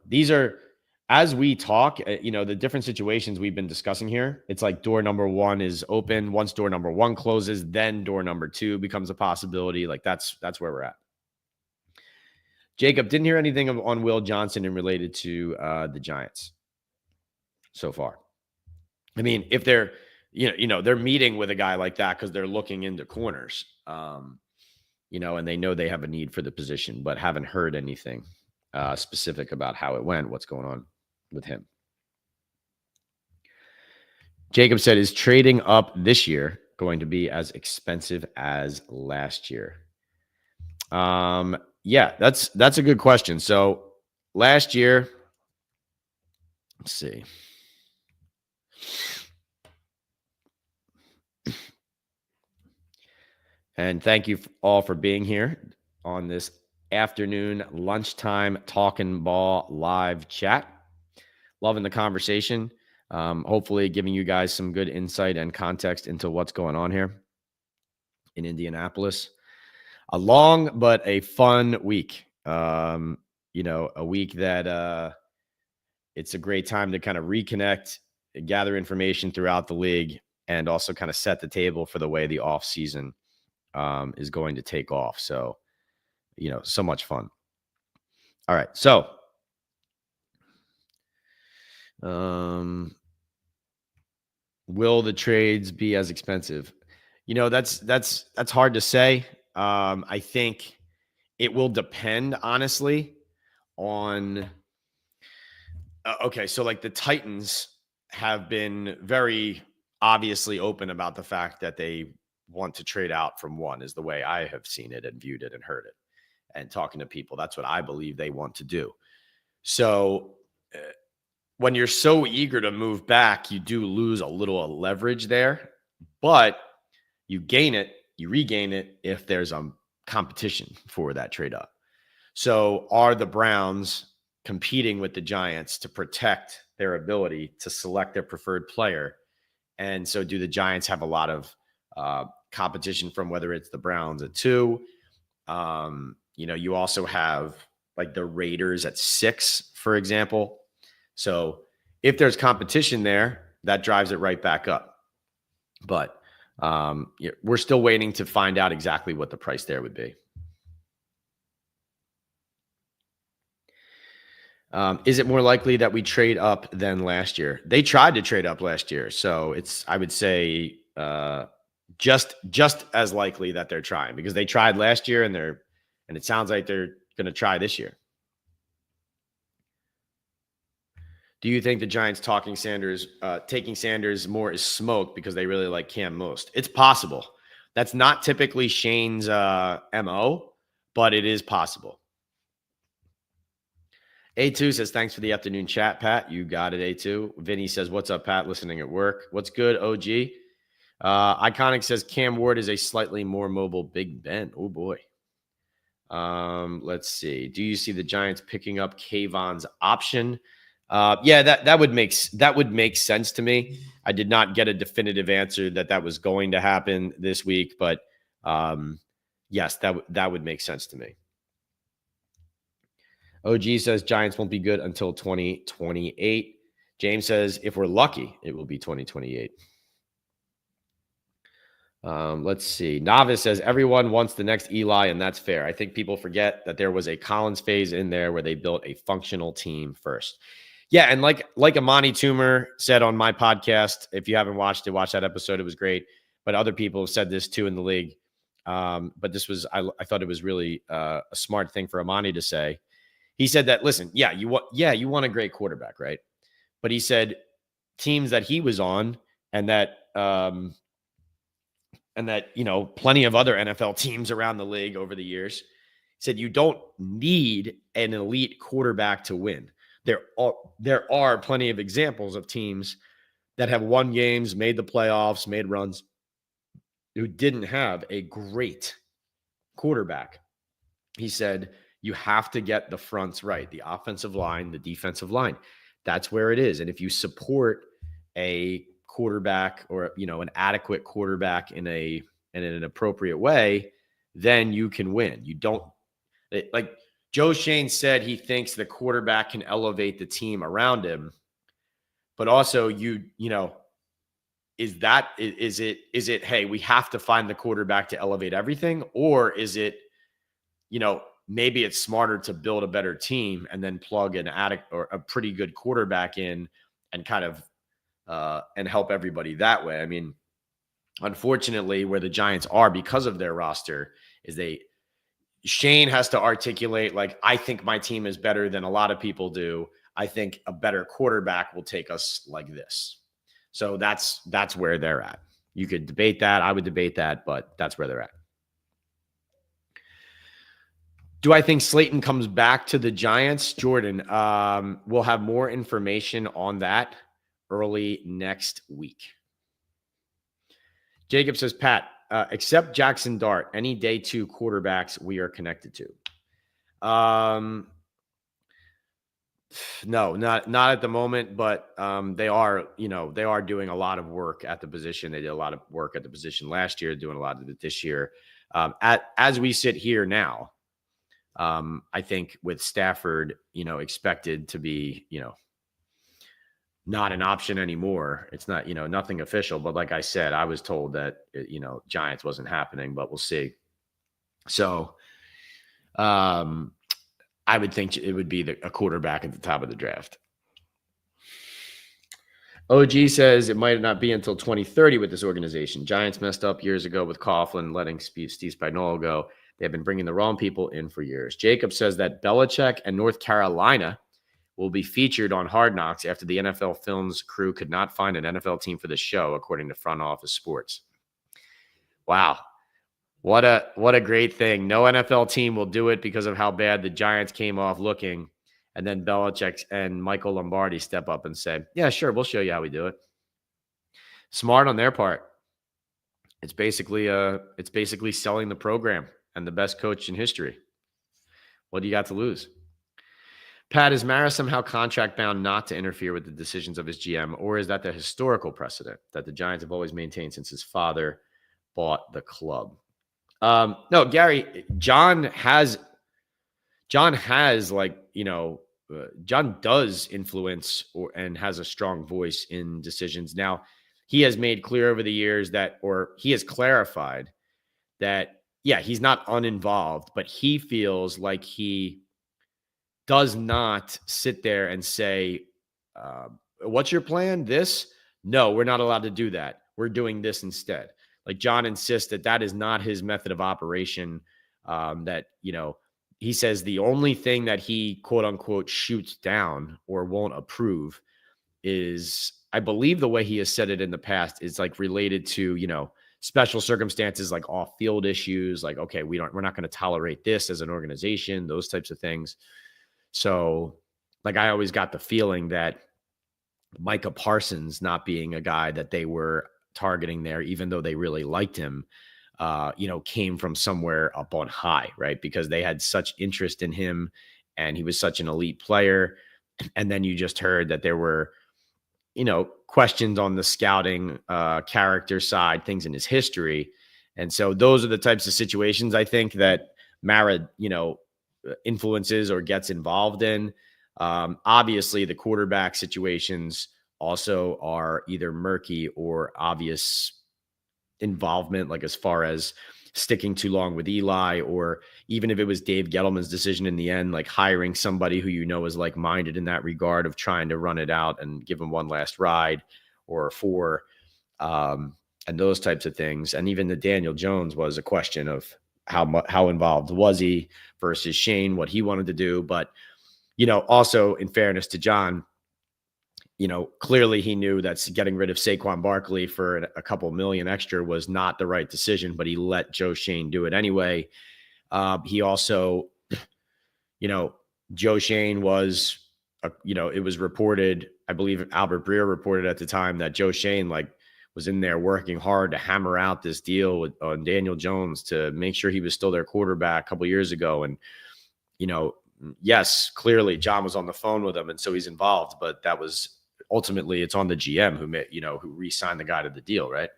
these are, as we talk, the different situations we've been discussing here, it's like door number one is open. Once door number one closes, then door number two becomes a possibility. Like that's where we're at. Jacob, didn't hear anything on Will Johnson and related to the Giants so far. I mean, if they're, they're meeting with a guy like that because they're looking into corners. and they know they have a need for the position, but haven't heard anything specific about how it went, what's going on with him. Jacob said, is trading up this year going to be as expensive as last year? Yeah, that's a good question. So last year, let's see. And thank you all for being here on this afternoon, lunchtime Talkin Ball live chat. Loving the conversation. Hopefully giving you guys some good insight and context into what's going on here in Indianapolis. A long but a fun week. A week that it's a great time to kind of reconnect, gather information throughout the league, and also kind of set the table for the way the offseason is going to take off. So, so much fun. All right. So, will the trades be as expensive? That's hard to say. I think it will depend, honestly, on. Okay, so like the Titans have been very obviously open about the fact that they want to trade out from one, is the way I have seen it and viewed it and heard it and talking to people. That's what I believe they want to do. So when you're so eager to move back, you do lose a little leverage there, but you regain it if there's a competition for that trade up. So are the Browns competing with the Giants to protect their ability to select their preferred player? And so do the Giants have a lot of competition from whether it's the Browns at 2? You also have like the Raiders at 6, for example. So if there's competition there, that drives it right back up. But we're still waiting to find out exactly what the price there would be. Is it more likely that we trade up than last year? They tried to trade up last year. So I would say just as likely that they're trying, because they tried last year and it sounds like they're going to try this year. Do you think the Giants taking Sanders more is smoke because they really like Cam most? It's possible. That's not typically Shane's MO, but it is possible. A2 says, thanks for the afternoon chat, Pat. You got it, A2. Vinny says, what's up, Pat? Listening at work. What's good, OG? Iconic says, Cam Ward is a slightly more mobile Big Ben. Oh, boy. Let's see. Do you see the Giants picking up Kayvon's option? Yeah, that would make sense to me. I did not get a definitive answer that was going to happen this week, but yes, that would make sense to me. OG says Giants won't be good until 2028. James says if we're lucky, it will be 2028. Let's see. Novice says everyone wants the next Eli, and that's fair. I think people forget that there was a Collins phase in there where they built a functional team first. Yeah, and like Amani Toomer said on my podcast, if you haven't watched it, watch that episode. It was great. But other people have said this too in the league. But this was, I thought it was really a smart thing for Amani to say. He said that, listen, you want a great quarterback, right? But he said teams that he was on and that plenty of other NFL teams around the league over the years said you don't need an elite quarterback to win. There are plenty of examples of teams that have won games, made the playoffs, made runs, who didn't have a great quarterback. He said, you have to get the fronts right, the offensive line, the defensive line. That's where it is. And if you support a quarterback or, an adequate quarterback in an appropriate way, then you can win. You don't like Joe Shane said he thinks the quarterback can elevate the team around him, but also is it, hey, we have to find the quarterback to elevate everything? Or is it, maybe it's smarter to build a better team and then plug an addict or a pretty good quarterback in and kind of and help everybody that way. I mean, unfortunately, where the Giants are because of their roster is they Shane has to articulate, like, I think my team is better than a lot of people do. I think a better quarterback will take us like this. So that's where they're at. You could debate that. I would debate that, but that's where they're at. Do I think Slayton comes back to the Giants? Jordan, we'll have more information on that early next week. Jacob says, Pat, except Jackson Dart, any day 2 quarterbacks we are connected to? No, not at the moment, but they are doing a lot of work at the position. They did a lot of work at the position last year, doing a lot of it this year. As we sit here now, I think with Stafford, expected to be, not an option anymore. It's not, nothing official, but like I said, I was told that, Giants wasn't happening, but we'll see. So, I would think it would be a quarterback at the top of the draft. OG says it might not be until 2030 with this organization. Giants messed up years ago with Coughlin, letting Steve Spagnuolo go. They've been bringing the wrong people in for years. Jacob says that Belichick and North Carolina will be featured on Hard Knocks after the NFL Films crew could not find an NFL team for the show, according to Front Office Sports. Wow. What a great thing. No NFL team will do it because of how bad the Giants came off looking. And then Belichick and Michael Lombardi step up and say, yeah, sure, we'll show you how we do it. Smart on their part. It's basically selling the program and the best coach in history. What do you got to lose? Pat, is Mara somehow contract bound not to interfere with the decisions of his GM, or is that the historical precedent that the Giants have always maintained since his father bought the club? No, Gary, John does influence and has a strong voice in decisions. Now, he has made clear over the years he has clarified that, yeah, he's not uninvolved, but he feels like he does not sit there and say, what's your plan? This? No, we're not allowed to do that. We're doing this instead. Like, John insists that is not his method of operation. He says the only thing that he, quote unquote, shoots down or won't approve is, I believe the way he has said it in the past is like related to, special circumstances, like off-field issues, like, okay, we're not going to tolerate this as an organization, those types of things. So, like, I always got the feeling that Micah Parsons not being a guy that they were targeting there, even though they really liked him, came from somewhere up on high, right? Because they had such interest in him and he was such an elite player. And then you just heard that there were, questions on the scouting character side, things in his history. And so those are the types of situations I think that Mara, influences or gets involved in. Obviously, the quarterback situations also are either murky or obvious involvement, like as far as sticking too long with Eli, or even if it was Dave Gettleman's decision in the end, like hiring somebody who is like-minded in that regard of trying to run it out and give him one last ride or 4, and those types of things. And even the Daniel Jones was a question of how involved was he versus Shane, what he wanted to do. But, also in fairness to John, clearly he knew that getting rid of Saquon Barkley for a couple million extra was not the right decision, but he let Joe Shane do it anyway. He also, Joe Shane was, it was reported, I believe Albert Breer reported at the time that Joe Shane was in there working hard to hammer out this deal on Daniel Jones to make sure he was still their quarterback a couple years ago. And, yes, clearly John was on the phone with him, and so he's involved, but that was ultimately it's on the GM who re-signed the guy to the deal, right?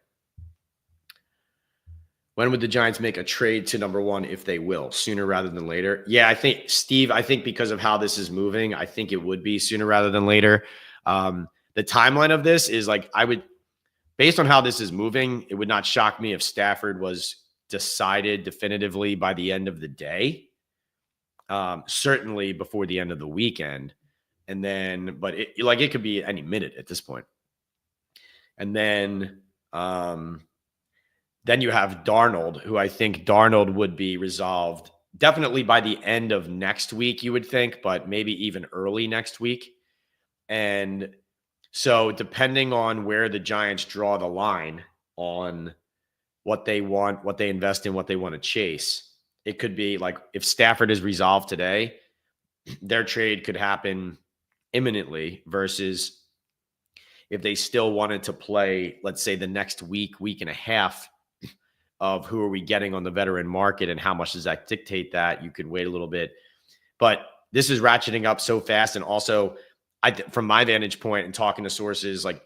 When would the Giants make a trade to number 1 if they will? Sooner rather than later? Yeah, I think, Steve, because of how this is moving, I think it would be sooner rather than later. The timeline of this is based on how this is moving, it would not shock me if Stafford was decided definitively by the end of the day. Certainly before the end of the weekend. And then, but it could be any minute at this point. And then you have Darnold, who I think Darnold would be resolved definitely by the end of next week, you would think, but maybe even early next week. And so depending on where the Giants draw the line on what they want, what they invest in, what they want to chase, it could be like if Stafford is resolved today, their trade could happen imminently versus if they still wanted to play, let's say the next week, week and a half of who are we getting on the veteran market and how much does that dictate that, you could wait a little bit. But this is ratcheting up so fast. And also, from my vantage point and talking to sources, like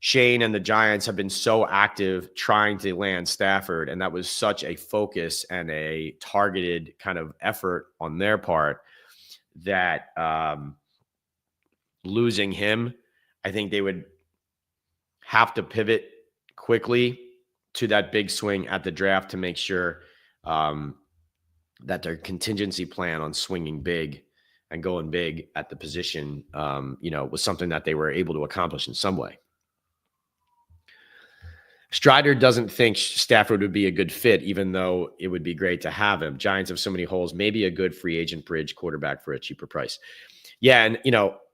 Shane and the Giants have been so active trying to land Stafford. And that was such a focus and a targeted kind of effort on their part that losing him, I think they would have to pivot quickly to that big swing at the draft to make sure that their contingency plan on swinging big and going big at the position, was something that they were able to accomplish in some way. Strider doesn't think Stafford would be a good fit, even though it would be great to have him. Giants have so many holes, maybe a good free agent bridge quarterback for a cheaper price. Yeah. And,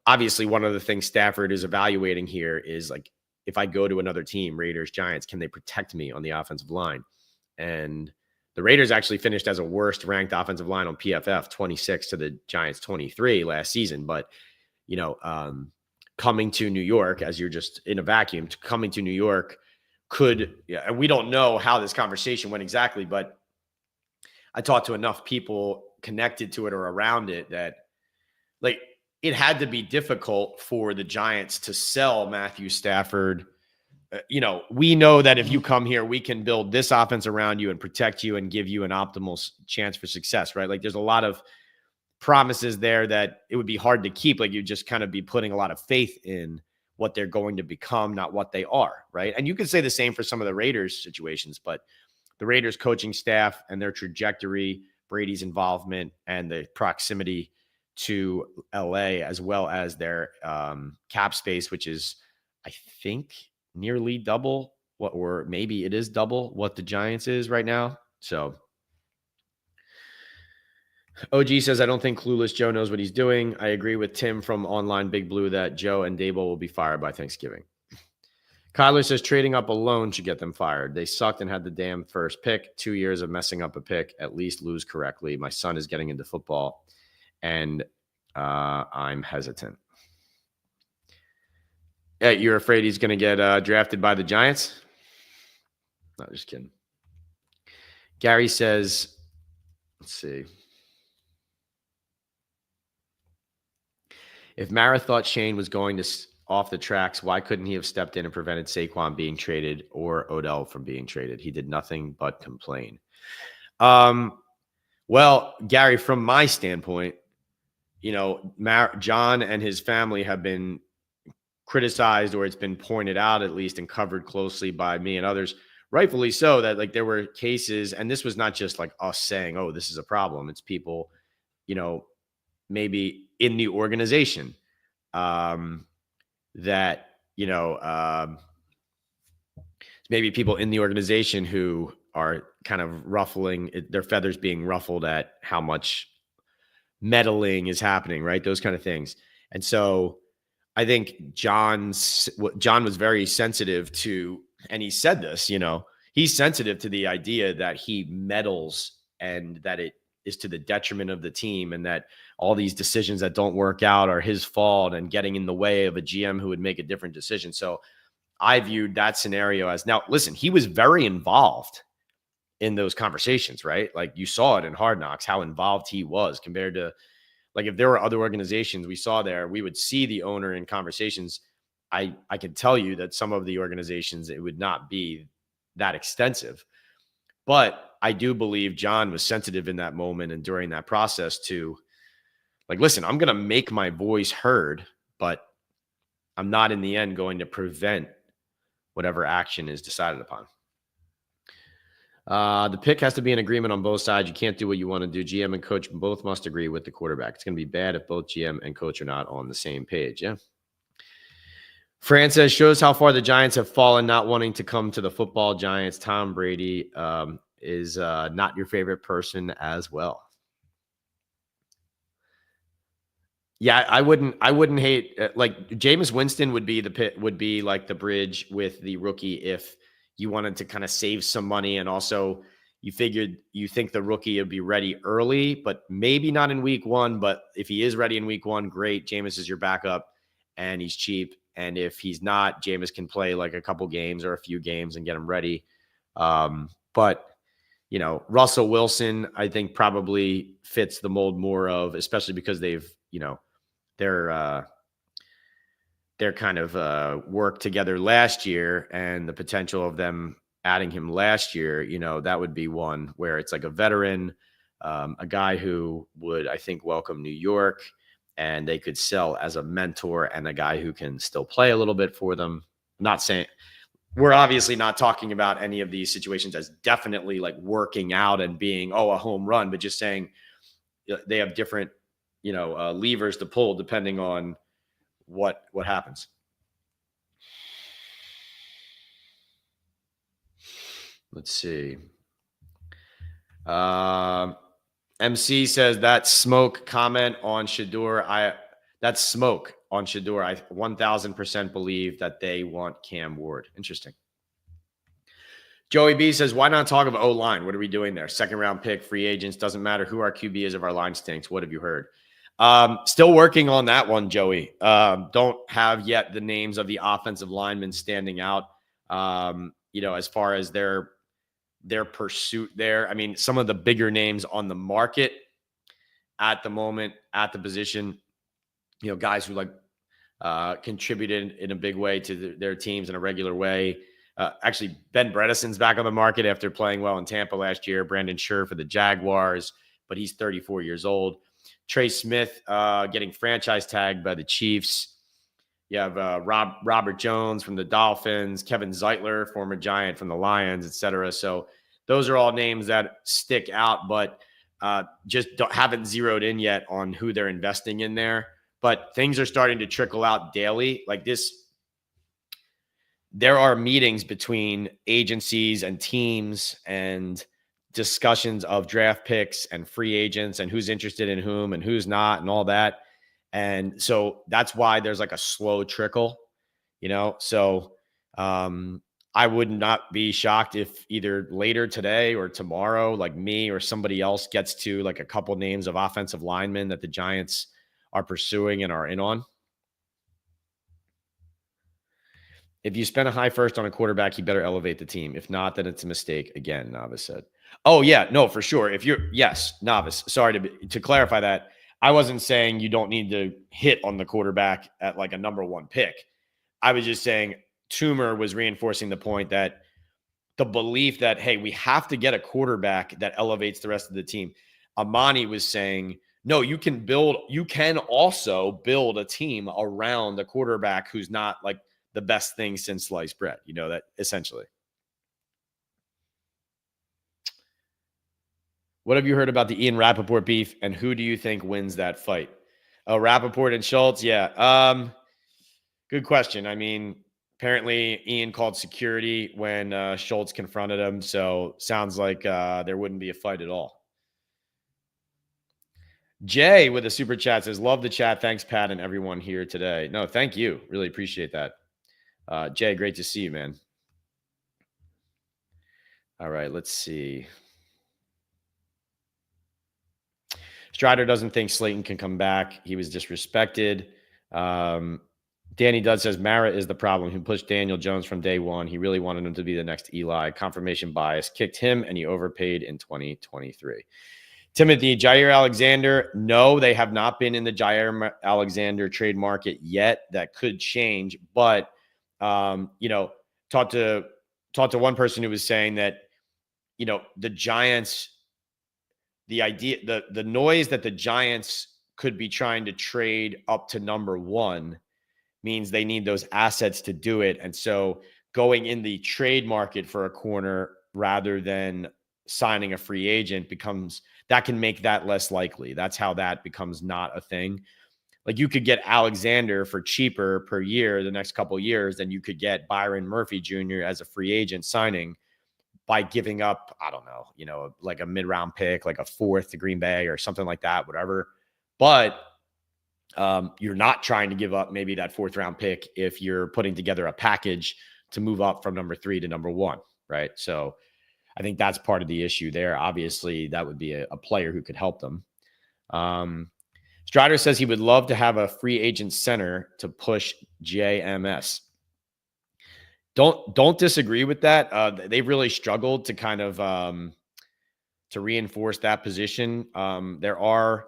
obviously one of the things Stafford is evaluating here is like, if I go to another team, Raiders, Giants, can they protect me on the offensive line? And the Raiders actually finished as a worst ranked offensive line on PFF, 26 to the Giants 23 last season. But, coming to New York, as you're just in a vacuum, coming to New York and we don't know how this conversation went exactly, but I talked to enough people connected to it or around it that like it had to be difficult for the Giants to sell Matthew Stafford. We know that if you come here, we can build this offense around you and protect you and give you an optimal chance for success, right? Like there's a lot of promises there that it would be hard to keep. Like you just kind of be putting a lot of faith in what they're going to become, not what they are, right? And you could say the same for some of the Raiders situations, but the Raiders coaching staff and their trajectory, Brady's involvement, and the proximity to LA, as well as their cap space, which is, I think, nearly double or maybe it is double what the Giants is right now. So OG says, I don't think Clueless Joe knows what he's doing. I agree with Tim from Online Big Blue that Joe and Dable will be fired by Thanksgiving. Kyler says trading up alone should get them fired. They sucked and had the damn first pick. 2 years of messing up a pick. At least lose correctly. My son is getting into football, and I'm hesitant. Yeah, you're afraid he's going to get drafted by the Giants? No, just kidding. Gary says, let's see. If Mara thought Shane was going to off the tracks, why couldn't he have stepped in and prevented Saquon being traded or Odell from being traded? He did nothing but complain. Well, Gary, from my standpoint, John and his family have been criticized, or it's been pointed out at least and covered closely by me and others, rightfully so, that like there were cases, and this was not just like us saying, oh, this is a problem. It's people, maybe in the organization that, maybe people in the organization who are kind of ruffling their feathers, being ruffled at how much meddling is happening, right? Those kind of things. And so I think John was very sensitive to, and he said this, he's sensitive to the idea that he meddles and that it is to the detriment of the team, and that all these decisions that don't work out are his fault and getting in the way of a GM who would make a different decision. So I viewed that scenario as, now listen, he was very involved in those conversations, right? Like you saw it in Hard Knocks, how involved he was compared to, like, if there were other organizations we saw there, we would see the owner in conversations. I can tell you that some of the organizations, it would not be that extensive. But I do believe John was sensitive in that moment and during that process to, like, listen, I'm going to make my voice heard, but I'm not in the end going to prevent whatever action is decided upon. The pick has to be an agreement on both sides. You can't do what you want to do. GM and coach both must agree with the quarterback. It's going to be bad if both GM and coach are not on the same page. Yeah. Fran says, shows how far the Giants have fallen, not wanting to come to the football Giants. Tom Brady is not your favorite person as well. Yeah, I wouldn't hate like Jameis Winston would be would be like the bridge with the rookie if you wanted to kind of save some money and also you think the rookie would be ready early, but maybe not in week one. But if he is ready in week one, great. Jameis is your backup and he's cheap. And if he's not, Jameis can play like a couple games or a few games and get him ready. But Russell Wilson, I think probably fits the mold more of, especially because they're kind of worked together last year, and the potential of them adding him last year, that would be one where it's like a veteran, a guy who would, I think, welcome New York, and they could sell as a mentor and a guy who can still play a little bit for them. I'm not saying we're obviously not talking about any of these situations as definitely like working out and being, a home run, but just saying they have different, levers to pull depending on what happens. Let's see. MC says that smoke comment on Shador. That's smoke on Shador. I 1000% believe that they want Cam Ward. Interesting. Joey B says, why not talk of O-line? What are we doing there? Second round pick, free agents. Doesn't matter who our QB is if our line stinks. What have you heard? Still working on that one, Joey. Don't have yet the names of the offensive linemen standing out. As far as their pursuit there. I mean, some of the bigger names on the market at the moment at the position, guys who contributed in a big way to their teams in a regular way. Actually, Ben Bredeson's back on the market after playing well in Tampa last year. Brandon Scherr for the Jaguars, but he's 34 years old. Trey Smith getting franchise tagged by the Chiefs. You have Robert Jones from the Dolphins, Kevin Zeitler, former Giant from the Lions, etc. So those are all names that stick out, but just haven't zeroed in yet on who they're investing in there. But things are starting to trickle out daily. Like this, there are meetings between agencies and teams and discussions of draft picks and free agents and who's interested in whom and who's not and all that. And so that's why there's like a slow trickle, So I would not be shocked if either later today or tomorrow, like me or somebody else gets to like a couple names of offensive linemen that the Giants are pursuing and are in on. If you spend a high first on a quarterback, you better elevate the team. If not, then it's a mistake. Again, Novice said. Oh, yeah. No, for sure. Yes, Novice. Sorry to clarify that. I wasn't saying you don't need to hit on the quarterback at like a number one pick. I was just saying Toomer was reinforcing the point that the belief that, hey, we have to get a quarterback that elevates the rest of the team. Amani was saying, no, you can also build a team around the quarterback who's not like the best thing since sliced bread, that essentially. What have you heard about the Ian Rappaport beef, and who do you think wins that fight? Oh, Rappaport and Schultz? Yeah. Good question. I mean, apparently Ian called security when Schultz confronted him, so sounds like there wouldn't be a fight at all. Jay with a super chat says, love the chat. Thanks, Pat, and everyone here today. No, thank you. Really appreciate that. Jay, great to see you, man. All right, let's see. Strider doesn't think Slayton can come back. He was disrespected. Danny Dudd says Mara is the problem. He pushed Daniel Jones from day one. He really wanted him to be the next Eli. Confirmation bias kicked him, and he overpaid in 2023. Timothy, Jair Alexander. No, they have not been in the Jair Alexander trade market yet. That could change, but talked to one person who was saying that the Giants. The idea, the noise that the Giants could be trying to trade up to number one means they need those assets to do it. And so going in the trade market for a corner rather than signing a free agent that can make that less likely. That's how that becomes not a thing. Like you could get Alexander for cheaper per year the next couple of years than you could get Byron Murphy Jr. as a free agent signing by giving up, I don't know, like a mid-round pick, like a fourth to Green Bay or something like that, whatever. But You're not trying to give up maybe that 4th round pick if you're putting together a package to move up from number 3 to number 1, right? So I think that's part of the issue there. Obviously, that would be a player who could help them. Strider says he would love to have a free agent center to push JMS. Don't disagree with that. They've really struggled to kind of to reinforce that position. There are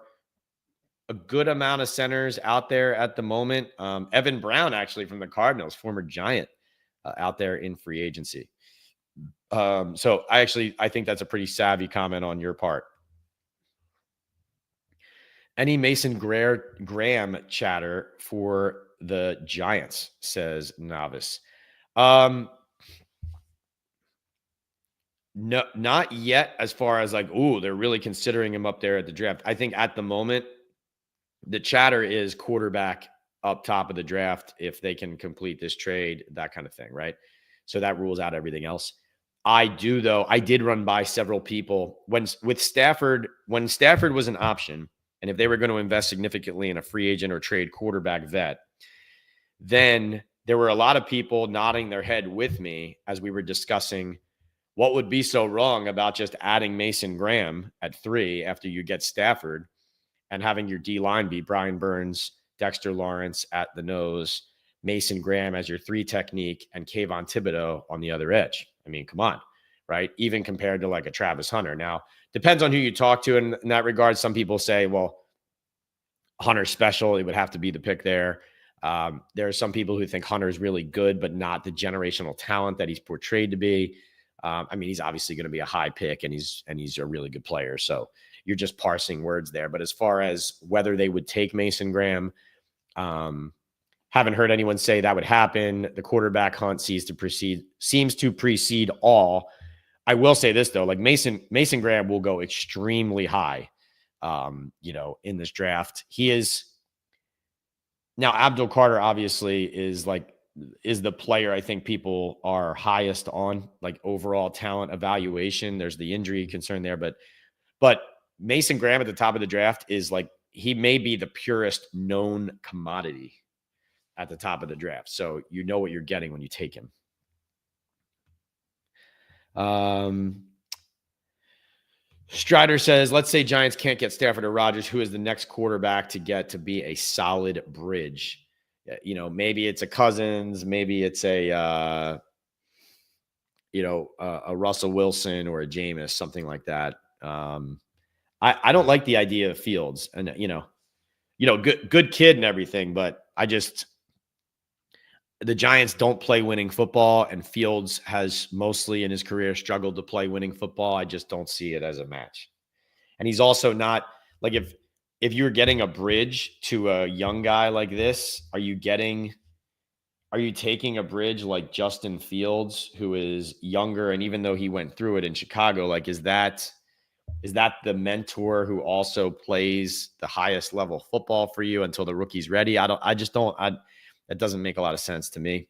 a good amount of centers out there at the moment. Evan Brown, actually from the Cardinals, former Giant, out there in free agency. So I think that's a pretty savvy comment on your part. Any Mason Graham chatter for the Giants, says Novice. No, not yet, as far as like, they're really considering him up there at the draft. I think at the moment, the chatter is quarterback up top of the draft if they can complete this trade, that kind of thing, right? So that rules out everything else. I did run by several people when Stafford was an option, and if they were going to invest significantly in a free agent or trade quarterback vet, then there were a lot of people nodding their head with me as we were discussing what would be so wrong about just adding Mason Graham at 3 after you get Stafford and having your D-line be Brian Burns, Dexter Lawrence at the nose, Mason Graham as your 3 technique, and Kayvon Thibodeau on the other edge. I mean, come on, right? Even compared to like a Travis Hunter. Now, depends on who you talk to in that regard. Some people say, well, Hunter's special. It would have to be the pick there. There are some people who think Hunter's really good, but not the generational talent that he's portrayed to be. I mean, he's obviously going to be a high pick, and he's a really good player. So you're just parsing words there. But as far as whether they would take Mason Graham, haven't heard anyone say that would happen. The quarterback hunt seems to precede all. I will say this though, like Mason Graham will go extremely high, in this draft. He is now Abdul Carter obviously is the player I think people are highest on, like overall talent evaluation. There's the injury concern there, but Mason Graham at the top of the draft is like, he may be the purest known commodity at the top of the draft. So you know what you're getting when you take him. Strider says, let's say Giants can't get Stafford or Rodgers. Who is the next quarterback to get to be a solid bridge? Maybe it's a Cousins, maybe it's a Russell Wilson or a Jameis, something like that. I don't like the idea of Fields, and good kid and everything, but the Giants don't play winning football, and Fields has mostly in his career struggled to play winning football. I just don't see it as a match. And he's also not like, if you're getting a bridge to a young guy like this, are you taking a bridge like Justin Fields, who is younger, and even though he went through it in Chicago, like is that the mentor who also plays the highest level football for you until the rookie's ready? That doesn't make a lot of sense to me.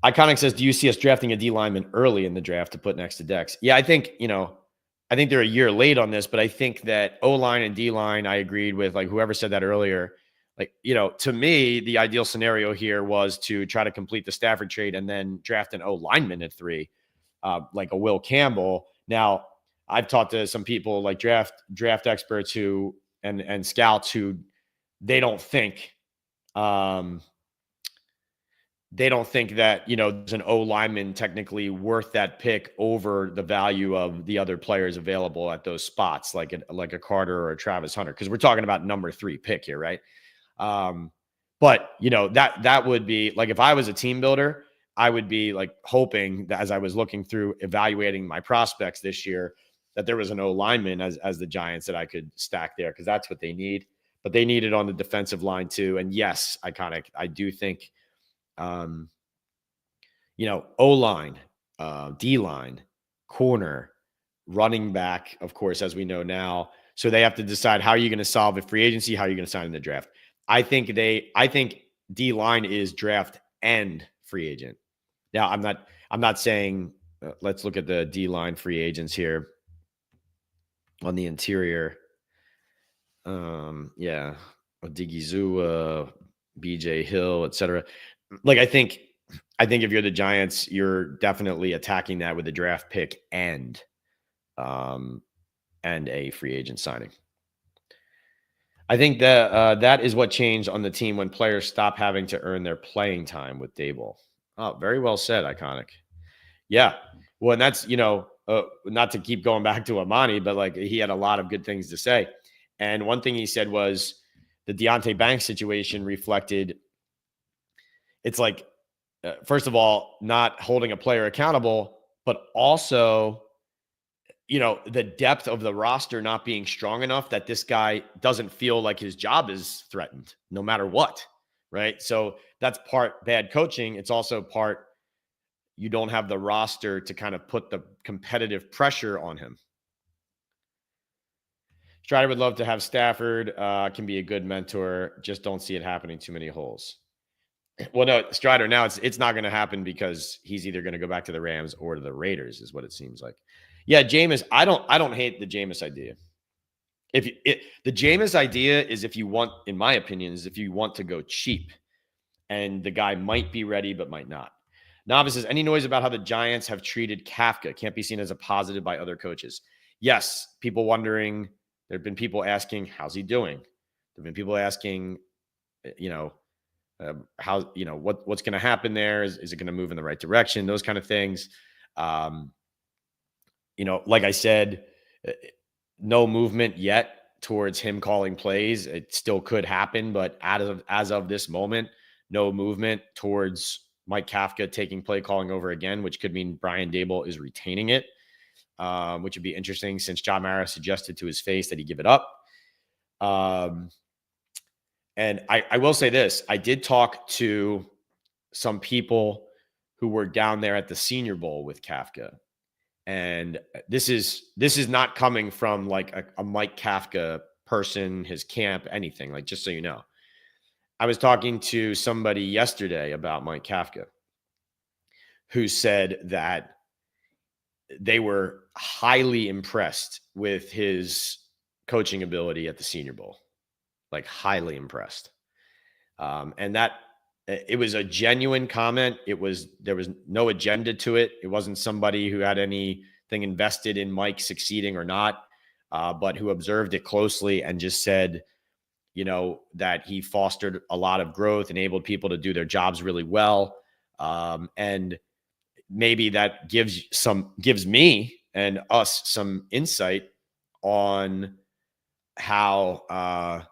Iconic says, do you see us drafting a D lineman early in the draft to put next to Dex? Yeah, I think they're a year late on this, but I think that O-line and D-line, I agreed with like whoever said that earlier. Like, to me, the ideal scenario here was to try to complete the Stafford trade and then draft an O-lineman at 3, like a Will Campbell. Now, I've talked to some people like draft experts who and scouts who they don't think that there's an O lineman technically worth that pick over the value of the other players available at those spots, like a Carter or a Travis Hunter, because we're talking about number 3 pick here, right? But that would be like, if I was a team builder, I would be like hoping that as I was looking through evaluating my prospects this year, that there was an O lineman as the Giants that I could stack there, because that's what they need. But they need it on the defensive line too. And yes, Iconic, I do think, O-line, D-line, corner, running back, of course, as we know now. So they have to decide, how are you going to solve a free agency? How are you going to sign in the draft? I think D-line is draft and free agent. Now, I'm not saying, let's look at the D-line free agents here on the interior. Yeah, Odigizua, BJ Hill, etc. Like I think if you're the Giants, you're definitely attacking that with a draft pick and a free agent signing. I think that that is what changed on the team when players stop having to earn their playing time with Dable. Oh, very well said, Iconic. Yeah. Well, and that's, not to keep going back to Amani, but like he had a lot of good things to say. And one thing he said was the Deonte Banks situation reflected it's like, first of all, not holding a player accountable, but also, the depth of the roster not being strong enough that this guy doesn't feel like his job is threatened no matter what. Right. So that's part bad coaching. It's also part you don't have the roster to kind of put the competitive pressure on him. Strider would love to have Stafford, can be a good mentor. Just don't see it happening. Too many holes. Well, no, Strider, now it's not going to happen because he's either going to go back to the Rams or to the Raiders is what it seems like. Yeah, Jameis, I don't hate the Jameis idea. The Jameis idea is if you want, in my opinion, is if you want to go cheap and the guy might be ready but might not. Novice says, any noise about how the Giants have treated Kafka can't be seen as a positive by other coaches. Yes, people wondering. There have been people asking, how's he doing? There have been people asking, how, what's going to happen there? Is it going to move in the right direction? Those kind of things. Like I said, no movement yet towards him calling plays. It still could happen, but as of this moment, no movement towards Mike Kafka taking play calling over again, which could mean Brian Daboll is retaining it, which would be interesting since John Mara suggested to his face that he give it up. And I will say this, I did talk to some people who were down there at the Senior Bowl with Kafka. And this is not coming from like a Mike Kafka person, his camp, anything, like, just so you know. I was talking to somebody yesterday about Mike Kafka who said that they were highly impressed with his coaching ability at the Senior Bowl, like highly impressed. And that it was a genuine comment. There was no agenda to it. It wasn't somebody who had anything invested in Mike succeeding or not, but who observed it closely and just said, that he fostered a lot of growth, enabled people to do their jobs really well. And maybe that gives me and us some insight on how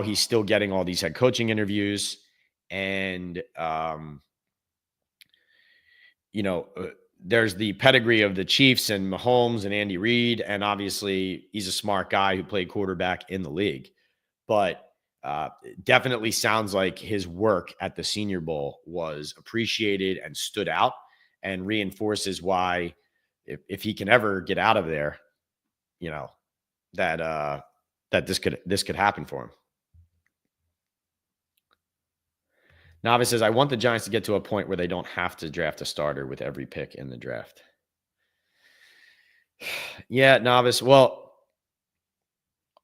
he's still getting all these head coaching interviews. And, there's the pedigree of the Chiefs and Mahomes and Andy Reid. And obviously he's a smart guy who played quarterback in the league, but definitely sounds like his work at the Senior Bowl was appreciated and stood out and reinforces why if he can ever get out of there, that this could happen for him. Novice says, I want the Giants to get to a point where they don't have to draft a starter with every pick in the draft. Yeah, Novice. Well,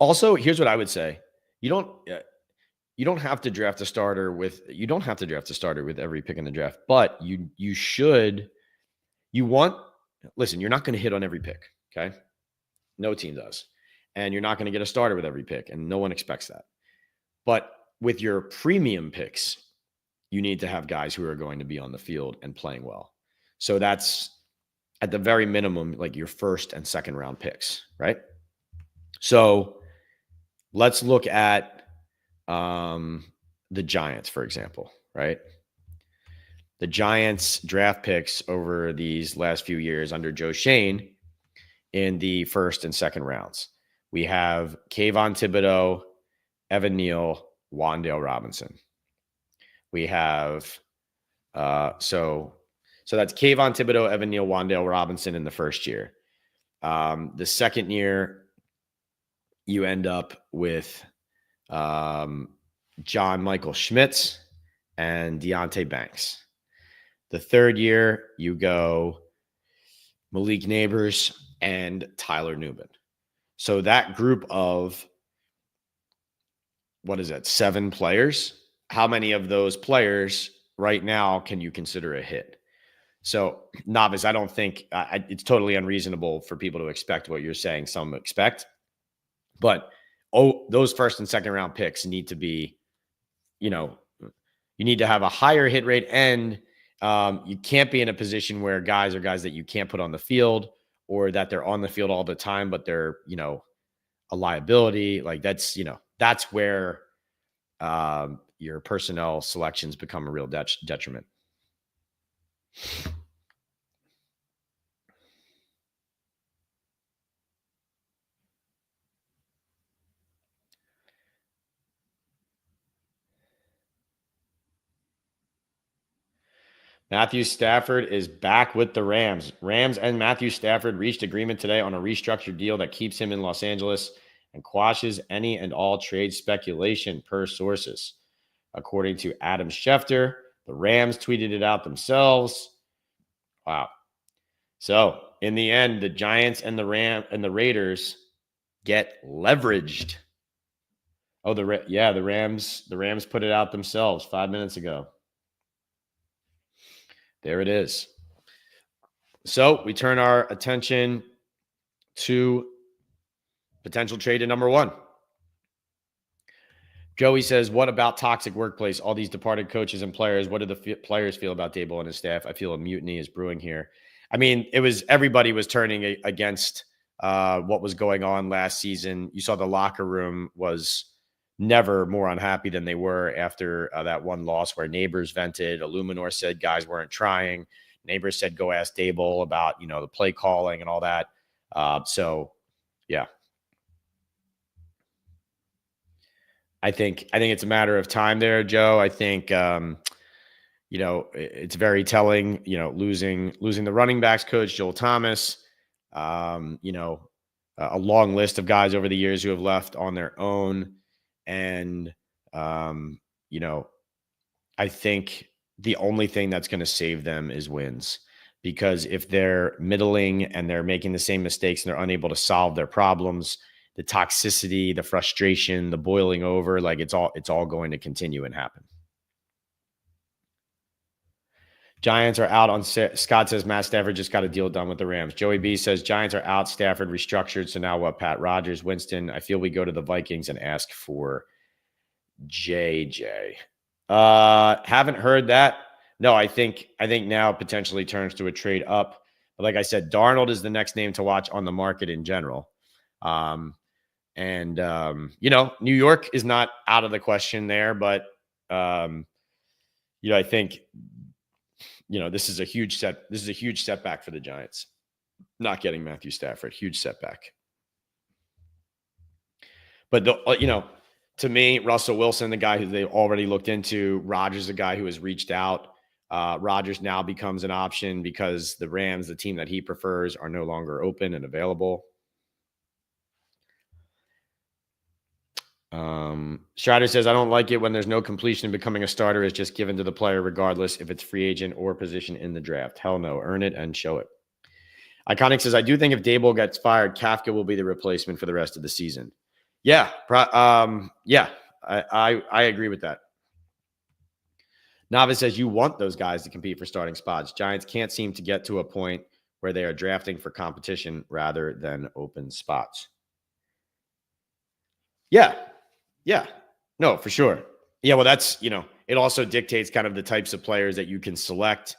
also, here's what I would say. You don't have to draft a starter with every pick in the draft, but listen, you're not going to hit on every pick. Okay. No team does. And you're not going to get a starter with every pick. And no one expects that. But with your premium picks, you need to have guys who are going to be on the field and playing well. So that's at the very minimum, like your first and second round picks, right? So let's look at the Giants, for example, right? The Giants draft picks over these last few years under Joe Shane in the first and second rounds. We have Kayvon Thibodeau, Evan Neal, Wan'Dale Robinson. We have so that's Kayvon Thibodeau, Evan Neal, Wan'Dale Robinson in the first year. The second year, you end up with John Michael Schmitz and Deonte Banks. The third year, you go Malik Neighbors and Tyler Newman. So that group of what is it, 7 players? How many of those players right now can you consider a hit? So, novice, I don't think it's totally unreasonable for people to expect what you're saying some expect. But those first and second round picks need to be, you need to have a higher hit rate, and you can't be in a position where guys are guys that you can't put on the field, or that they're on the field all the time, but they're, a liability. Like that's where your personnel selections become a real detriment. Matthew Stafford is back with the Rams. Rams and Matthew Stafford reached agreement today on a restructured deal that keeps him in Los Angeles and quashes any and all trade speculation, per sources. According to Adam Schefter, the Rams tweeted it out themselves. Wow. So in the end, the Giants and the Raiders get leveraged. Oh, the Rams put it out themselves 5 minutes ago. There it is. So we turn our attention to potential trade to number 1. Joey says, what about toxic workplace? All these departed coaches and players. What do the players feel about Daboll and his staff? I feel a mutiny is brewing here. I mean, everybody was turning against what was going on last season. You saw the locker room was never more unhappy than they were after that one loss where Neighbors vented. Illuminor said guys weren't trying. Neighbors said go ask Daboll about, the play calling and all that. So, yeah. I think it's a matter of time there, Joe. I think it's very telling, losing the running backs coach, Joel Thomas, a long list of guys over the years who have left on their own. And, I think the only thing that's going to save them is wins, because if they're middling and they're making the same mistakes and they're unable to solve their problems, the toxicity, the frustration, the boiling over, like it's all going to continue and happen. Giants are out on Scott says Matt Stafford just got a deal done with the Rams. Joey B says Giants are out, Stafford restructured. So now what? Pat Rodgers, Winston. I feel we go to the Vikings and ask for JJ. Haven't heard that. No, I think now potentially turns to a trade up. But like I said, Darnold is the next name to watch on the market in general. New York is not out of the question there, but I think this is a huge setback for the Giants. Not getting Matthew Stafford, huge setback. But to me, Russell Wilson, the guy who they already looked into, Rodgers, the guy who has reached out. Rodgers now becomes an option because the Rams, the team that he prefers, are no longer open and available. Strider says, I don't like it when there's no completion in becoming a starter is just given to the player regardless if it's free agent or position in the draft. Hell no, earn it and show it. Iconic says, I do think if Daboll gets fired, Kafka will be the replacement for the rest of the season. Yeah. I agree with that. Novice says, you want those guys to compete for starting spots. Giants can't seem to get to a point where they are drafting for competition rather than open spots. Yeah. No, for sure. Yeah, well, that's, it also dictates kind of the types of players that you can select.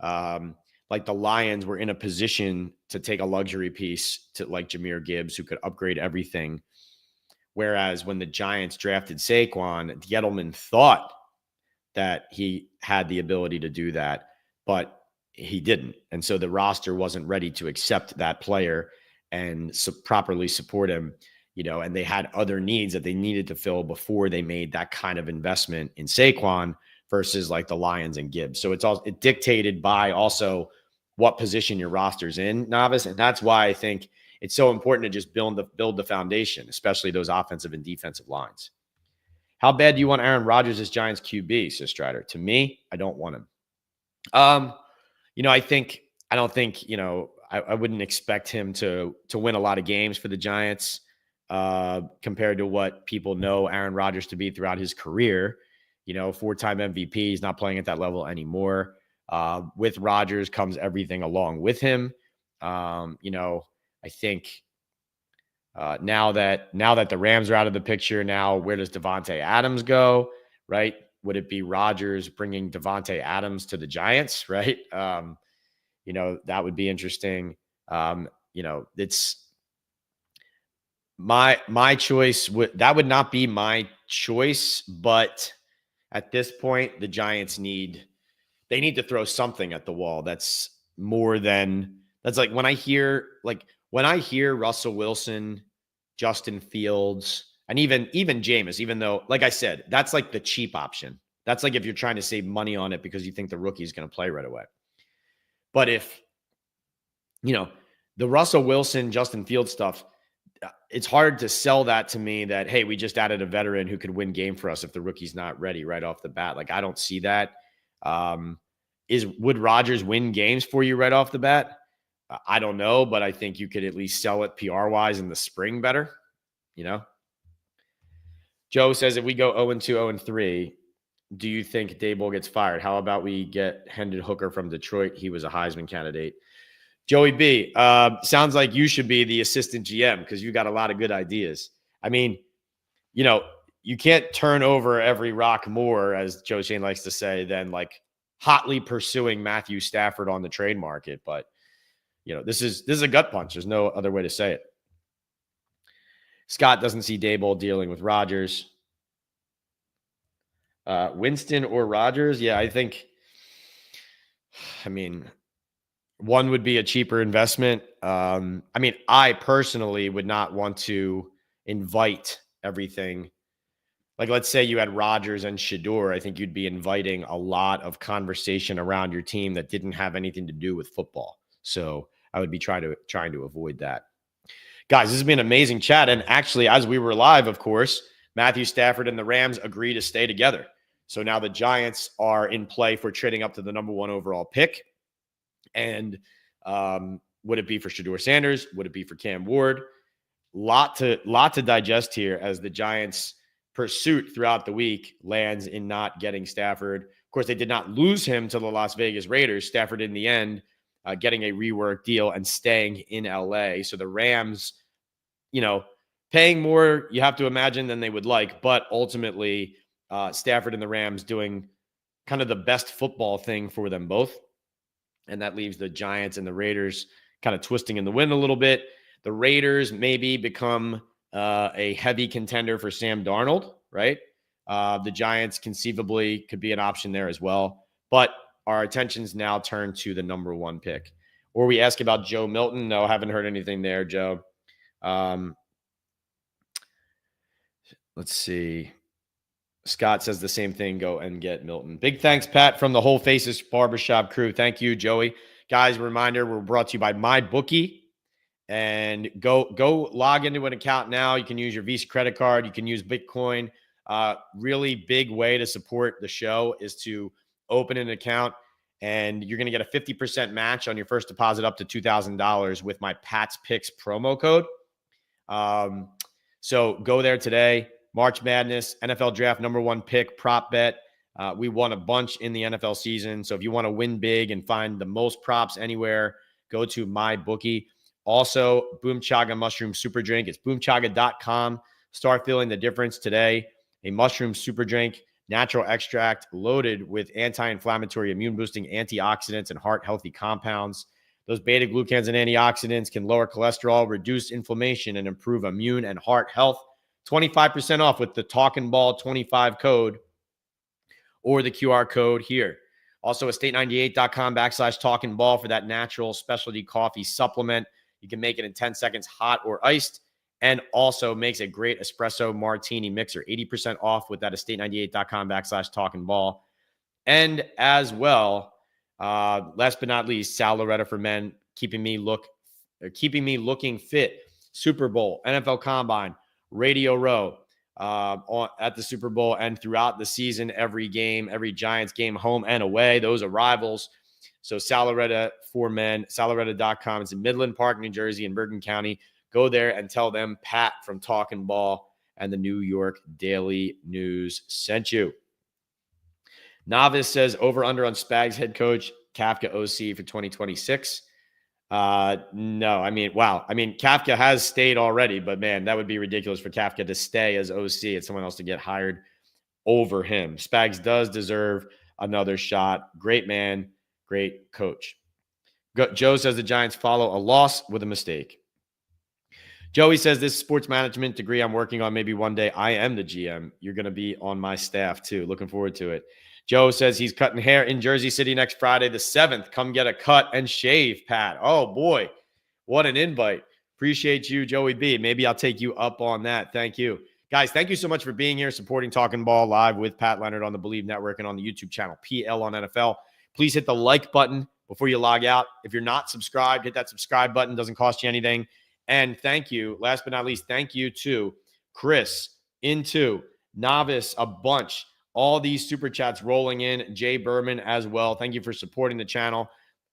Like the Lions were in a position to take a luxury piece to like Jahmyr Gibbs, who could upgrade everything. Whereas when the Giants drafted Saquon, Gettleman thought that he had the ability to do that, but he didn't. And so the roster wasn't ready to accept that player and properly support him. And they had other needs that they needed to fill before they made that kind of investment in Saquon versus like the Lions and Gibbs. So it's dictated by also what position your roster's in, Novice. And that's why I think it's so important to just build the foundation, especially those offensive and defensive lines. How bad do you want Aaron Rodgers as Giants QB, says Strider? To me, I don't want him. I wouldn't expect him to win a lot of games for the Giants. compared to what people know Aaron Rodgers to be throughout his career. 4-time MVP. He's not playing at that level anymore. With Rodgers comes everything along with him. I think now that the Rams are out of the picture, now where does Davante Adams go? Right? Would it be Rodgers bringing Davante Adams to the Giants? Right? That would be interesting. It's my choice. That would not be my choice, but at this point, the Giants need to throw something at the wall. That's like when I hear Russell Wilson, Justin Fields, and even Jameis, even though, like I said, that's like the cheap option. That's like if you're trying to save money on it because you think the rookie is going to play right away. But if, the Russell Wilson, Justin Fields stuff, it's hard to sell that to me that, hey, we just added a veteran who could win game for us if the rookie's not ready right off the bat. Like, I don't see that. Would Rodgers win games for you right off the bat? I don't know, but I think you could at least sell it PR-wise in the spring better, Joe says, if we go 0-2, 0-3, do you think Daboll gets fired? How about we get Hendon Hooker from Detroit? He was a Heisman candidate. Joey B, sounds like you should be the assistant GM because you got a lot of good ideas. I mean, you can't turn over every rock more, as Joe Shane likes to say, than like hotly pursuing Matthew Stafford on the trade market. But, this is a gut punch. There's no other way to say it. Scott doesn't see Daboll dealing with Rodgers. Winston or Rodgers? Yeah, one would be a cheaper investment. I personally would not want to invite everything. Like, let's say you had Rodgers and Shador. I think you'd be inviting a lot of conversation around your team that didn't have anything to do with football. So I would be trying to avoid that. Guys, this has been an amazing chat. And actually, as we were live, of course, Matthew Stafford and the Rams agree to stay together. So now the Giants are in play for trading up to the number 1 overall pick. And would it be for Shador Sanders? Would it be for Cam Ward? Lot to digest here as the Giants' pursuit throughout the week lands in not getting Stafford. Of course, they did not lose him to the Las Vegas Raiders. Stafford, in the end, getting a rework deal and staying in LA. So the Rams, paying more, you have to imagine, than they would like. But ultimately, Stafford and the Rams doing kind of the best football thing for them both. And that leaves the Giants and the Raiders kind of twisting in the wind a little bit. The Raiders maybe become a heavy contender for Sam Darnold, right? The Giants conceivably could be an option there as well. But our attention's now turned to the number 1 pick. Or we ask about Joe Milton. No, haven't heard anything there, Joe. Let's see. Scott says the same thing. Go and get Milton. Big thanks, Pat, from the Whole Faces Barbershop crew. Thank you, Joey. Guys, reminder, we're brought to you by MyBookie. And go log into an account now. You can use your Visa credit card. You can use Bitcoin. Really big way to support the show is to open an account, and you're going to get a 50% match on your first deposit up to $2,000 with my Pat's Picks promo code. So go there today. March Madness, NFL Draft number 1 pick, prop bet. We won a bunch in the NFL season. So if you want to win big and find the most props anywhere, go to MyBookie. Also, Boom Chaga Mushroom Super Drink. It's boomchaga.com. Start feeling the difference today. A mushroom super drink, natural extract loaded with anti-inflammatory, immune-boosting antioxidants and heart-healthy compounds. Those beta-glucans and antioxidants can lower cholesterol, reduce inflammation, and improve immune and heart health. 25% off with the Talkin Ball 25 code or the QR code here. Also, estate98.com/Talkin Ball for that natural specialty coffee supplement. You can make it in 10 seconds, hot or iced, and also makes a great espresso martini mixer. 80% off with that estate98.com/Talkin Ball. And as well, last but not least, Sal Loretta for men, keeping me looking fit. Super Bowl, NFL Combine, Radio Row, at the Super Bowl and throughout the season, every game, every Giants game, home and away, those are rivals. So Sal Loretta for men, SalLoretta.com. It's in Midland Park, New Jersey, in Bergen County. Go there and tell them Pat from Talkin Ball and the New York Daily News sent you. Novice says over under on Spags head coach, Kafka OC for 2026. No, I mean, wow. I mean, Kafka has stayed already, but man, that would be ridiculous for Kafka to stay as OC and someone else to get hired over him. Spags does deserve another shot. Great man, great coach. Joe says the Giants follow a loss with a mistake. Joey says this sports management degree I'm working on, maybe one day I am the GM. You're going to be on my staff too. Looking forward to it. Joe says he's cutting hair in Jersey City next Friday, the 7th. Come get a cut and shave, Pat. Oh, boy. What an invite. Appreciate you, Joey B. Maybe I'll take you up on that. Thank you. Guys, thank you so much for being here, supporting Talkin Ball live with Pat Leonard on the Believe Network and on the YouTube channel, PL on NFL. Please hit the like button before you log out. If you're not subscribed, hit that subscribe button. Doesn't cost you anything. And thank you, last but not least, thank you to Chris, Into, Novice, a bunch. All these super chats rolling in. Jay Berman as well. Thank you for supporting the channel.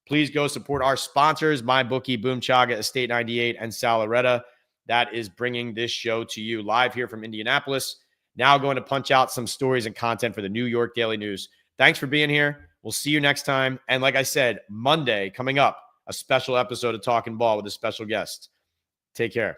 Please go support our sponsors, MyBookie, Boom Chaga, Estate 98, and Salaretta. That is bringing this show to you live here from Indianapolis. Now going to punch out some stories and content for the New York Daily News. Thanks for being here. We'll see you next time. And like I said, Monday coming up, a special episode of Talkin Ball with a special guest. Take care.